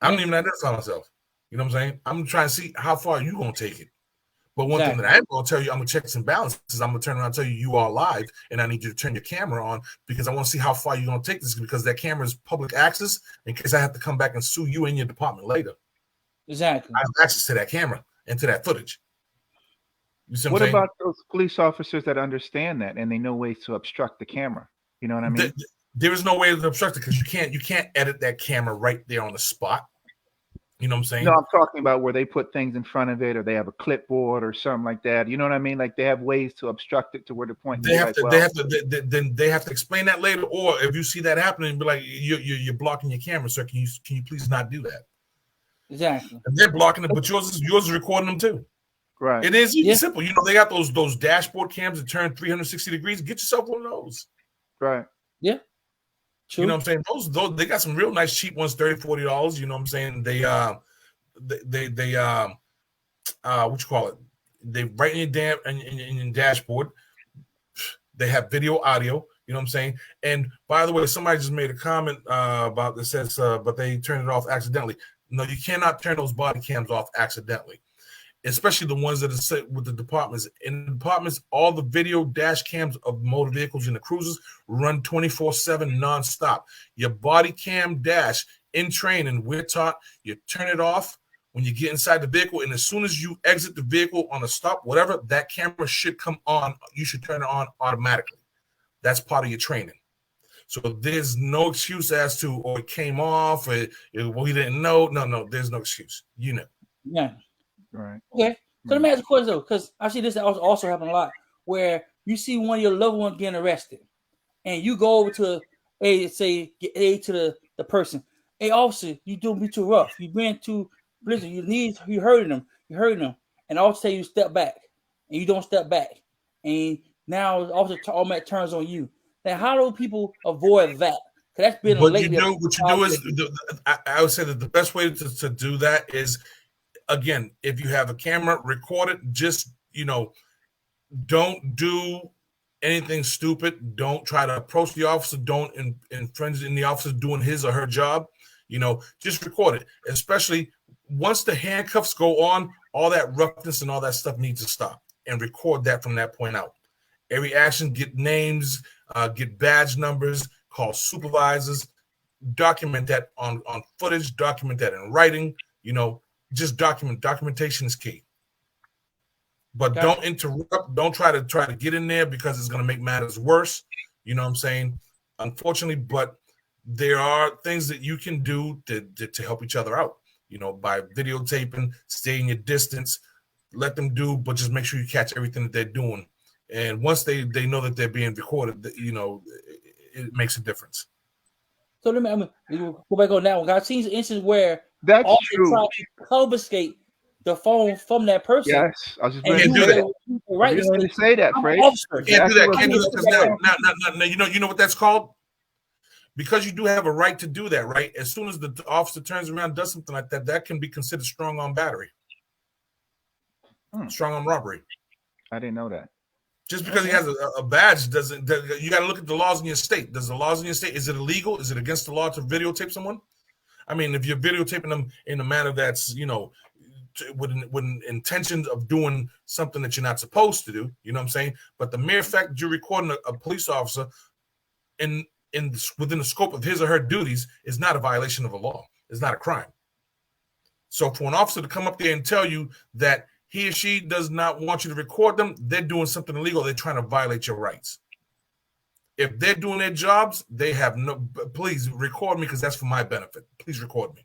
I don't even identify myself. You know what I'm saying? I'm trying to see how far you gonna take it. But one thing that I am going to tell you, I'm going to check some balances. I'm going to turn around and tell you are live, and I need you to turn your camera on because I want to see how far you're going to take this because that camera is public access in case I have to come back and sue you in your department later. Exactly. I have access to that camera and to that footage. You see what about those police officers that understand that and they know ways to obstruct the camera? You know what I mean? There is no way to obstruct it because you can't edit that camera right there on the spot. You know what I'm saying? No, I'm talking about where they put things in front of it, or they have a clipboard or something like that. You know what I mean? Like they have ways to obstruct it to where the point they have to explain that later. Or if you see that happening, be like, you're blocking your camera, sir. Can you please not do that? Exactly. And they're blocking it, but yours is recording them too. Right. It is even simple. You know, they got those dashboard cams that turn 360 degrees. Get yourself one of those. Right. Yeah. True. You know what I'm saying? Those they got some real nice cheap ones, $30-$40. You know what I'm saying? They what you call it? They write in your dashboard. They have video, audio. You know what I'm saying? And by the way, somebody just made a comment about this says, but they turned it off accidentally. No, you cannot turn those body cams off accidentally. Especially the ones that are set with the departments. In the departments, all the video dash cams of motor vehicles and the cruisers run 24/7 nonstop. Your body cam dash in training, we're taught you turn it off when you get inside the vehicle, and as soon as you exit the vehicle on a stop, whatever, that camera should come on. You should turn it on automatically. That's part of your training. So there's no excuse as to, it came off, or we didn't know. No, there's no excuse. You know. Yeah. Right. Okay. So let me ask you a question though, because I see this also happen a lot, where you see one of your loved ones getting arrested, and you go over to get aid to the person. Hey, officer, you doing me too rough. You being too blizzard. You hurting them, and officer you step back, and you don't step back, and now officer automatic turns on you. Now, how do people avoid that? Because that's been lately. What you do is, I would say that the best way to do that is, again, if you have a camera, record it. Just, don't do anything stupid. Don't try to approach the officer. Don't infringe in the officer doing his or her job. Just record it. Especially once the handcuffs go on, all that roughness and all that stuff needs to stop. And record that from that point out. Every action, get names, get badge numbers, call supervisors, document that on footage, document that in writing, just documentation is key. But don't interrupt. Don't try to get in there because it's going to make matters worse. You know what I'm saying? Unfortunately, but there are things that you can do to help each other out, by videotaping, staying your distance, let them do, but just make sure you catch everything that they're doing. And once they know that they're being recorded, it makes a difference. So let me go back on that one. I've seen instances where that's true. Try to confiscate the phone from that person. Yes, I was just And ready Can't to do say that. that. Right. You ready to say that, I'm an Fred? officer. Can't do Exactly that. what Can't do I'm that because saying. now, you know what that's called? Because you do have a right to do that, right? As soon as the officer turns around and does something like that, that can be considered strong arm battery, strong arm robbery. I didn't know that. Just because he has a badge doesn't. You got to look at the laws in your state. Does the laws in your state, is it illegal? Is it against the law to videotape someone? I mean, if you're videotaping them in a manner that's, you know, with an intention of doing something that you're not supposed to do, you know what I'm saying? But the mere fact that you're recording a police officer in within the scope of his or her duties is not a violation of a law. It's not a crime. So for an officer to come up there and tell you that he or she does not want you to record them, they're doing something illegal. They're trying to violate your rights. If they're doing their jobs, they have no. Please record me because that's for my benefit. Please record me.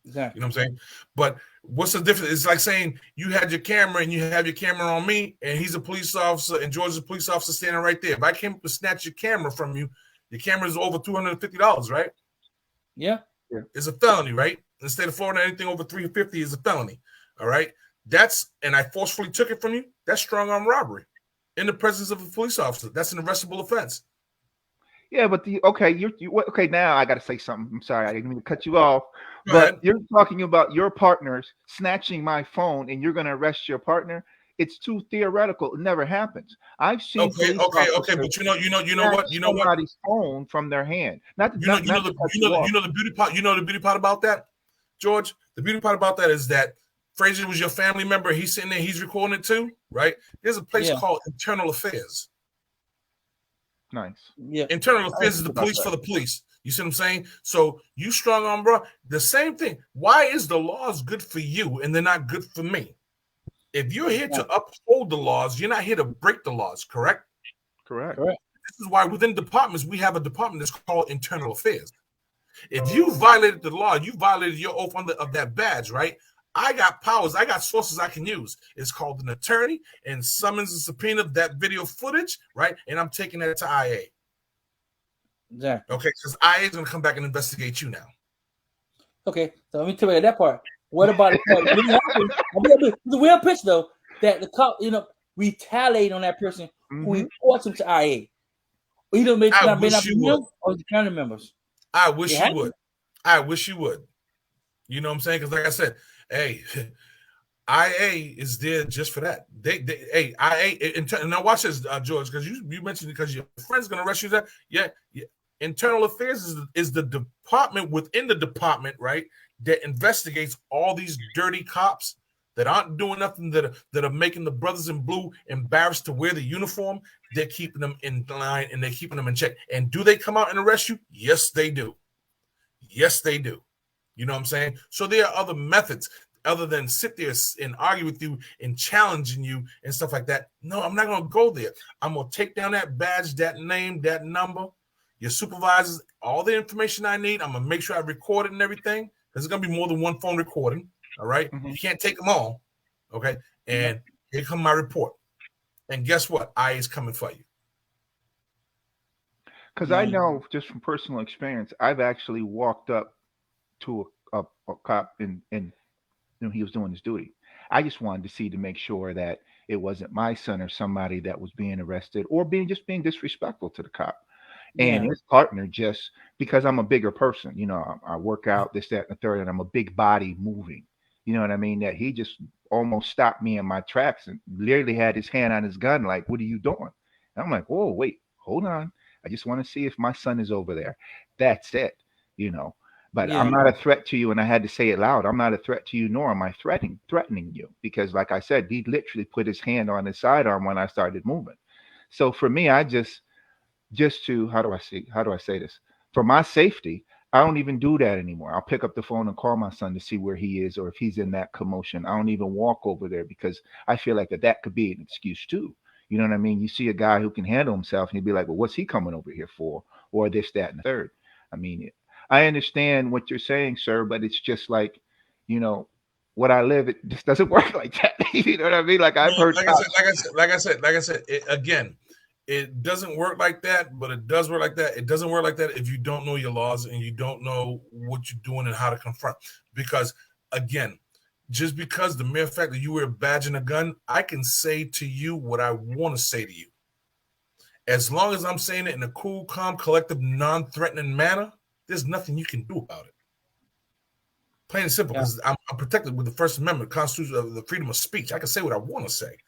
Exactly. You know what I'm saying? But what's the difference? It's like saying you had your camera and you have your camera on me, and he's a police officer, and George is a police officer standing right there. If I came up to snatch your camera from you, your camera is over $250, right? Yeah. It's a felony, right? In the state of Florida, anything over $350 is a felony. All right. And I forcefully took it from you. That's strong arm robbery in the presence of a police officer. That's an arrestable offense. Yeah, but okay. Now I got to say something. I'm sorry, I didn't mean to cut you off. Go But ahead. you're talking about your partners snatching my phone, and you're going to arrest your partner. It's too theoretical. It never happens. I've seen Okay. police officers But you know what? somebody's phone from their hand. Not You know to cut you off. the beauty part. You know the beauty part about that, George. The beauty part about that is that Frazier was your family member. He's sitting there. He's recording it too, right? There's a place called Internal Affairs. Nice. Yeah. Internal Affairs is the police for the police. You see what I'm saying? So you strong arm, bro. The same thing. Why is the laws good for you and they're not good for me? If you're here to uphold the laws, you're not here to break the laws, correct? Correct. This is why within departments, we have a department that's called Internal Affairs. If you violated the law, you violated your oath of that badge, right? I got powers. I got sources I can use. It's called an attorney and summons and subpoena that video footage, right? And I'm taking that to IA. Exactly. Okay, because IA is going to come back and investigate you now. Okay, so let me tell you that part. What about the real pitch though that the cop, retaliate on that person who reports him to IA? Either may not be him or the county members. I wish you would. I wish you would. You know what I'm saying? Because like I said, hey, IA is there just for that. Hey, IA. And now watch this, George, because you mentioned because your friend's going to arrest you. That yeah. Internal Affairs is the department within the department, right? That investigates all these dirty cops that aren't doing nothing, that are making the brothers in blue embarrassed to wear the uniform. They're keeping them in line and they're keeping them in check. And do they come out and arrest you? Yes, they do. Yes, they do. You know what I'm saying? So there are other methods other than sit there and argue with you and challenging you and stuff like that. No, I'm not going to go there. I'm going to take down that badge, that name, that number, your supervisors, all the information I need. I'm going to make sure I record it and everything. There's going to be more than one phone recording. All right. You can't take them all. Okay. And here comes my report. And guess what? I is coming for you. Because I know just from personal experience, I've actually walked up to a cop and he was doing his duty. I just wanted to see to make sure that it wasn't my son or somebody that was being arrested or being disrespectful to the cop. And his partner, just because I'm a bigger person, I work out this, that, and the third, and I'm a big body moving. You know what I mean? That he just almost stopped me in my tracks and literally had his hand on his gun, like, "What are you doing?" And I'm like, "Whoa, wait, hold on. I just want to see if my son is over there." That's it, But I'm not a threat to you, and I had to say it loud. I'm not a threat to you, nor am I threatening you, because, like I said, he literally put his hand on his sidearm when I started moving. So for me, I just to how do I say this? For my safety, I don't even do that anymore. I'll pick up the phone and call my son to see where he is or if he's in that commotion. I don't even walk over there because I feel like that could be an excuse too. You know what I mean? You see a guy who can handle himself and you'd be like, well, what's he coming over here for? Or this, that, and the third. I mean, I understand what you're saying, sir, but it's just like, what I live, it just doesn't work like that. You know what I mean? Like I've heard. Like I said, again, it doesn't work like that, but it does work like that. It doesn't work like that if you don't know your laws and you don't know what you're doing and how to confront. Because again, just because the mere fact that you wear a badge and a gun, I can say to you what I want to say to you. As long as I'm saying it in a cool, calm, collective, non-threatening manner, there's nothing you can do about it. Plain and simple, because I'm protected with the First Amendment, Constitution of the freedom of speech. I can say what I want to say.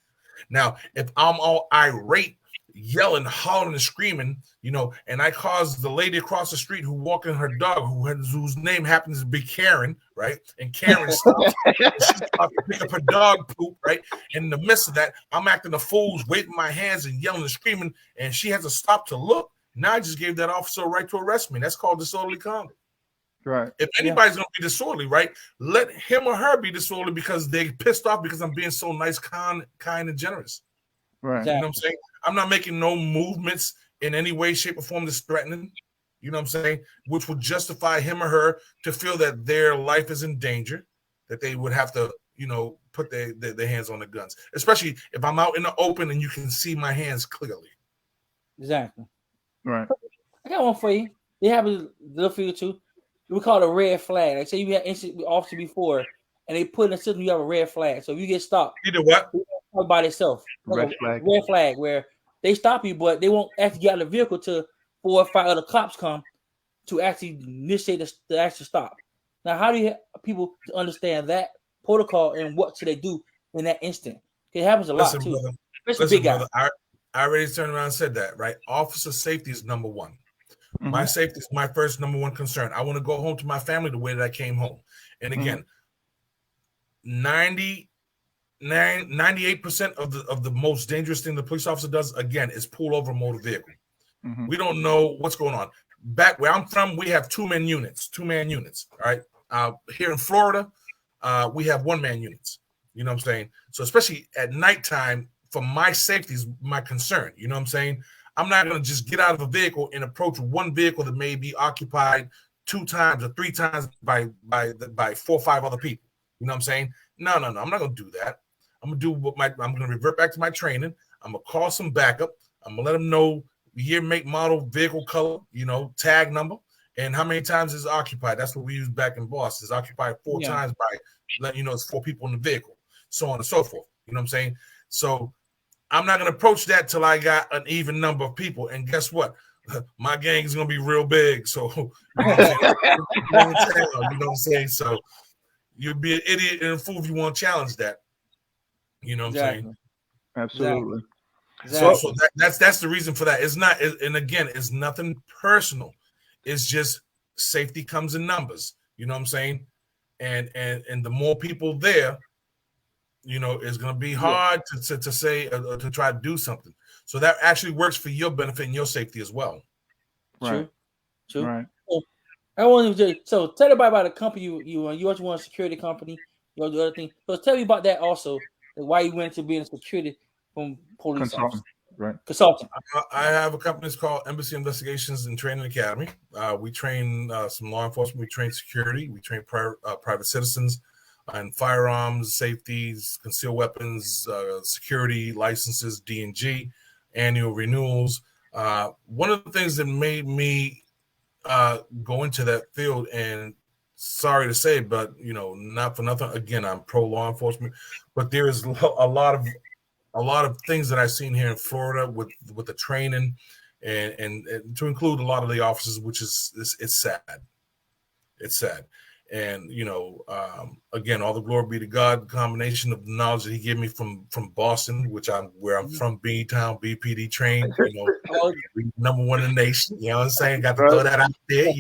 Now, if I'm all irate, yelling, hollering, and screaming, and I cause the lady across the street who walking her dog, whose name happens to be Karen, right? And Karen stops, she's about to pick up her dog poop, right? And in the midst of that, I'm acting a fool, waving my hands and yelling and screaming, and she has to stop to look. Now I just gave that officer a right to arrest me. That's called disorderly conduct. Right. If anybody's going to be disorderly, right, let him or her be disorderly because they're pissed off because I'm being so nice, kind, and generous. Right. Exactly. You know what I'm saying? I'm not making no movements in any way, shape, or form that's threatening, you know what I'm saying, which would justify him or her to feel that their life is in danger, that they would have to, put their hands on the guns, especially if I'm out in the open and you can see my hands clearly. Exactly. Right. I got one for you. They have a little for you too. We call it a red flag. Like say you had incident with officer before, and they put in the system you have a red flag. So if you get stopped, You do what? By themselves. Red flag. Red flag where they stop you, but they won't actually get out of the vehicle till 4 or 5 other cops come to actually initiate the actual stop. Now, how do you people understand that protocol and what should they do in that instant? It happens a lot too. Brother, Especially big guys. I already turned around and said that, right? Officer safety is number one. Mm-hmm. My safety is my first number one concern. I want to go home to my family the way that I came home. And again, 98% of the most dangerous thing the police officer does, again, is pull over a motor vehicle. Mm-hmm. We don't know what's going on. Back where I'm from, we have two-man units. All right. Here in Florida, we have one-man units. You know what I'm saying? So especially at nighttime, for my safety is my concern. You know what I'm saying? I'm not going to just get out of a vehicle and approach one vehicle that may be occupied 2 times or 3 times by 4 or 5 other people. You know what I'm saying? No. I'm not going to do that. I'm going to I'm going to revert back to my training. I'm going to call some backup. I'm going to let them know year, make, model, vehicle color, tag number, and how many times is occupied. That's what we use back in Boston. It's occupied 4 times by letting you know it's 4 people in the vehicle, so on and so forth. You know what I'm saying? So I'm not going to approach that till I got an even number of people. And guess what? My gang is going to be real big. So, you know what I'm saying? So you'd be an idiot and a fool if you want to challenge that. You know what I'm saying? Absolutely. Exactly. So that's the reason for that. It's not, and again, it's nothing personal. It's just safety comes in numbers. You know what I'm saying? And the more people there, it's going to be hard to say to try to do something. So that actually works for your benefit and your safety as well. Right. True. Right. So I want to tell everybody about the company you also want a security company. You want to do other things. So tell me about that also. Why you went to being a security from police officer. Right. Consultant. I have a company that's called Embassy Investigations and Training Academy. We train some law enforcement. We train security. We train private citizens and firearms, safeties, concealed weapons, security licenses, D&G, annual renewals. One of the things that made me go into that field, and sorry to say, but not for nothing. Again, I'm pro law enforcement, but there is a lot of things that I've seen here in Florida with the training, and to include a lot of the officers, which it's sad. It's sad. And, again, all the glory be to God, combination of the knowledge that he gave me from Boston, where I'm from, B-Town, BPD trained, number 1 in the nation. You know what I'm saying? Got to throw that out there,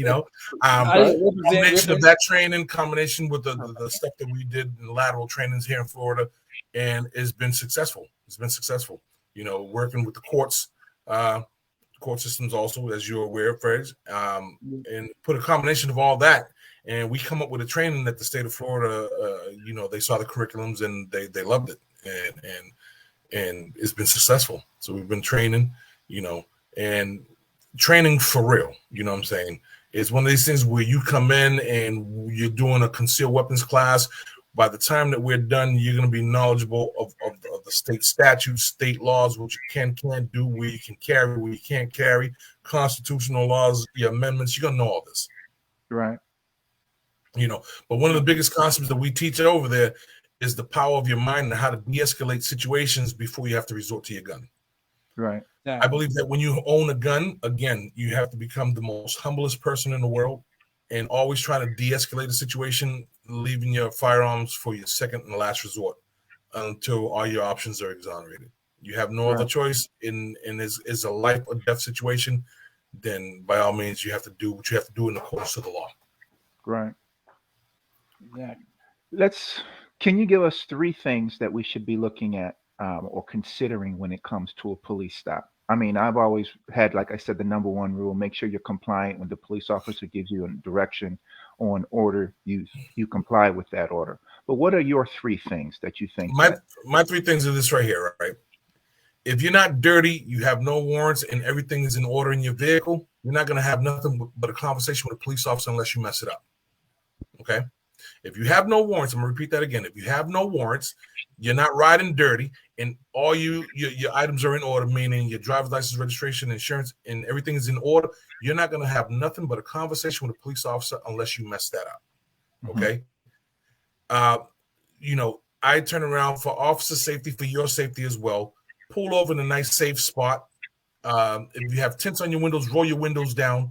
combination of that training, combination with the stuff that we did in lateral trainings here in Florida, and it's been successful. It's been successful, working with the court systems also, as you're aware, Fred, and put a combination of all that. And we come up with a training that the state of Florida, they saw the curriculums and they loved it, and it's been successful. So we've been training, and training for real. You know what I'm saying? It's one of these things where you come in and you're doing a concealed weapons class. By the time that we're done, you're going to be knowledgeable of the state statutes, state laws, what you can't do, where you can carry, where you can't carry, constitutional laws, your amendments. You're going to know all this. Right. But one of the biggest concepts that we teach over there is the power of your mind and how to de-escalate situations before you have to resort to your gun. Right. I believe that when you own a gun, again, you have to become the most humblest person in the world and always try to de-escalate a situation, leaving your firearms for your second and last resort until all your options are exonerated. You have no other choice in is a life or death situation, then by all means you have to do what you have to do in accordance to the law. Right. Yeah. Can you give us 3 things that we should be looking at or considering when it comes to a police stop? I mean, I've always had, like I said, the number one rule: make sure you're compliant when the police officer gives you a direction or an order. You comply with that order. But what are your 3 things that you think? My 3 things are this right here, right? If you're not dirty, you have no warrants, and everything is in order in your vehicle, you're not going to have nothing but a conversation with a police officer unless you mess it up. Okay? If you have no warrants, I'm going to repeat that again. If you have no warrants, you're not riding dirty, and all your items are in order, meaning your driver's license, registration, insurance, and everything is in order, you're not going to have nothing but a conversation with a police officer unless you mess that up. Okay? I turn around for officer safety, for your safety as well. Pull over in a nice, safe spot. If you have tints on your windows, roll your windows down.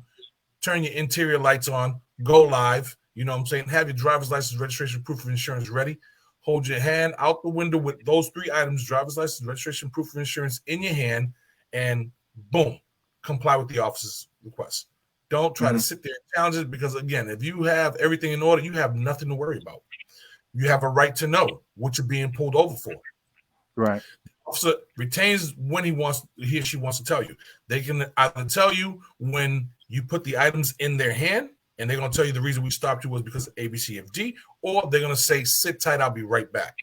Turn your interior lights on. Go live. You know what I'm saying? Have your driver's license, registration, proof of insurance ready. Hold your hand out the window with those 3 items: driver's license, registration, proof of insurance in your hand, and boom, comply with the officer's request. Don't try to sit there and challenge it, because, again, if you have everything in order, you have nothing to worry about. You have a right to know what you're being pulled over for. Right. The officer retains when he or she wants to tell you. They can either tell you when you put the items in their hand, and they're going to tell you the reason we stopped you was because of A, B, C, F, G, or they're going to say, sit tight, I'll be right back.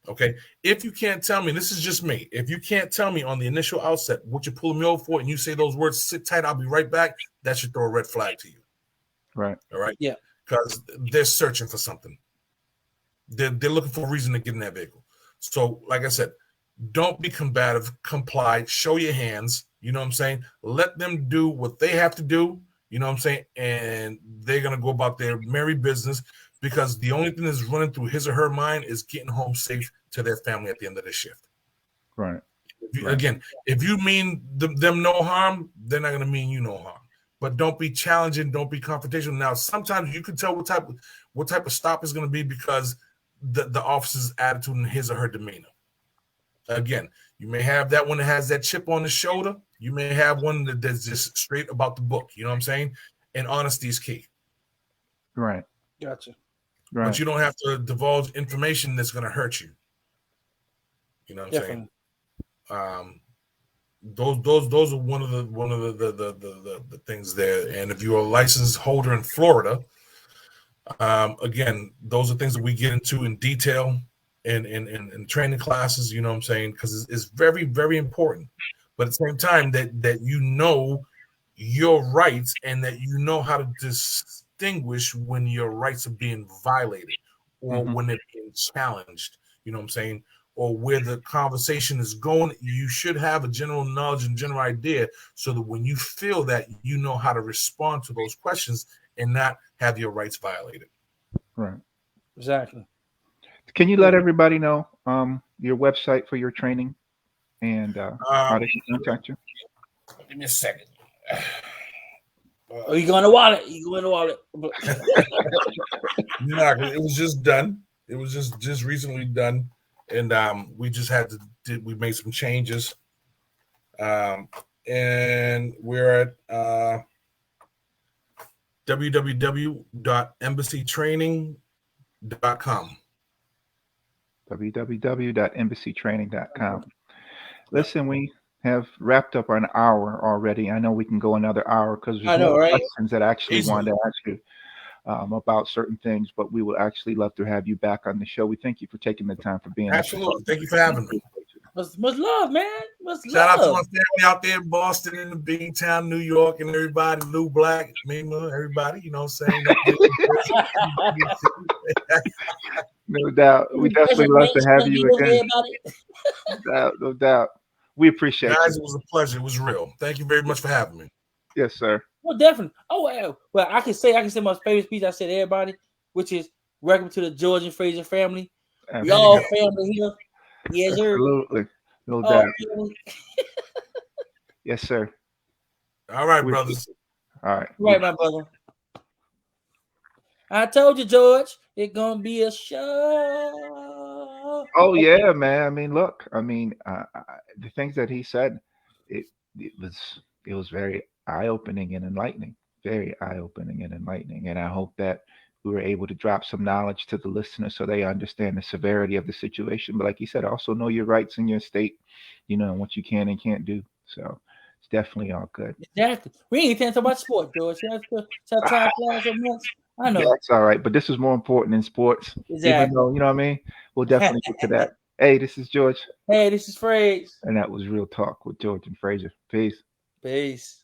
Okay? If you can't tell me, this is just me, if you can't tell me on the initial outset what you're pulling me over for, and you say those words, sit tight, I'll be right back, that should throw a red flag to you. Right. All right? Yeah. Because they're searching for something. They're looking for a reason to get in that vehicle. So, like I said, don't be combative. Comply. Show your hands. You know what I'm saying? Let them do what they have to do. You know what I'm saying? And they're going to go about their merry business, because the only thing that's running through his or her mind is getting home safe to their family at the end of their shift. Right. Again, if you mean them no harm, they're not going to mean you no harm. But don't be challenging. Don't be confrontational. Now, sometimes you can tell what type of stop is going to be because the officer's attitude and his or her demeanor. Again, you may have that one that has that chip on the shoulder. You may have one that's just straight about the book. You know what I'm saying? And honesty is key. Right. Gotcha. Right. But you don't have to divulge information that's going to hurt you. You know what I'm saying? Those are one of the things there. And if you're a license holder in Florida, again, those are things that we get into in detail in training classes, you know what I'm saying? Because it's very, very important. But at the same time, that you know your rights, and that you know how to distinguish when your rights are being violated, or when they're being challenged, you know what I'm saying? Or where the conversation is going. You should have a general knowledge and general idea, so that when you feel that, you know how to respond to those questions and not have your rights violated. Right. Exactly. Can you let everybody know your website for your training and how they can contact you? Give me a second. You going to wallet? You going to wallet? No, it was just done. It was just recently done, and we just had we made some changes, and we're at www.embassytraining.com. www.embassytraining.com. Listen, we have wrapped up an hour already. I know we can go another hour because there's more questions that I actually wanted to ask you about certain things, but we would actually love to have you back on the show. We thank you for taking the time for being here. Absolutely. Thank you for having me. Much love, man. Shout out to my family out there in Boston, in the Beantown, New York, and everybody, Lou Black, Mima, everybody, you know what I'm saying? No doubt. We definitely love to have you again. No doubt. We appreciate it. Guys, it was a pleasure. It was real. Thank you very much for having me. Yes, sir. Well, definitely. Oh, well, I can say my favorite speech. I said, everybody, which is welcome to the George and Fraser family. We Absolutely. all family here. Yes, sir. Absolutely. No All doubt. family. Yes, sir. All right, We- brothers. All right. Right, my brother. I told you, George, it's gonna be a show. Oh yeah, man. I mean, look. I mean, the things that he said, it it was very eye opening and enlightening. Very eye opening and enlightening. And I hope that we were able to drop some knowledge to the listeners so they understand the severity of the situation. But like you said, also know your rights in your state, and what you can and can't do. So it's definitely all good. Exactly. We ain't even talking about sport, George. That's time flies so much. I know. That's all right. But this is more important in sports. Even Exactly. though, you know what I mean? We'll definitely get to that. Hey, this is George. Hey, this is Phrase. And that was Real Talk with George and Fraser. Peace. Peace.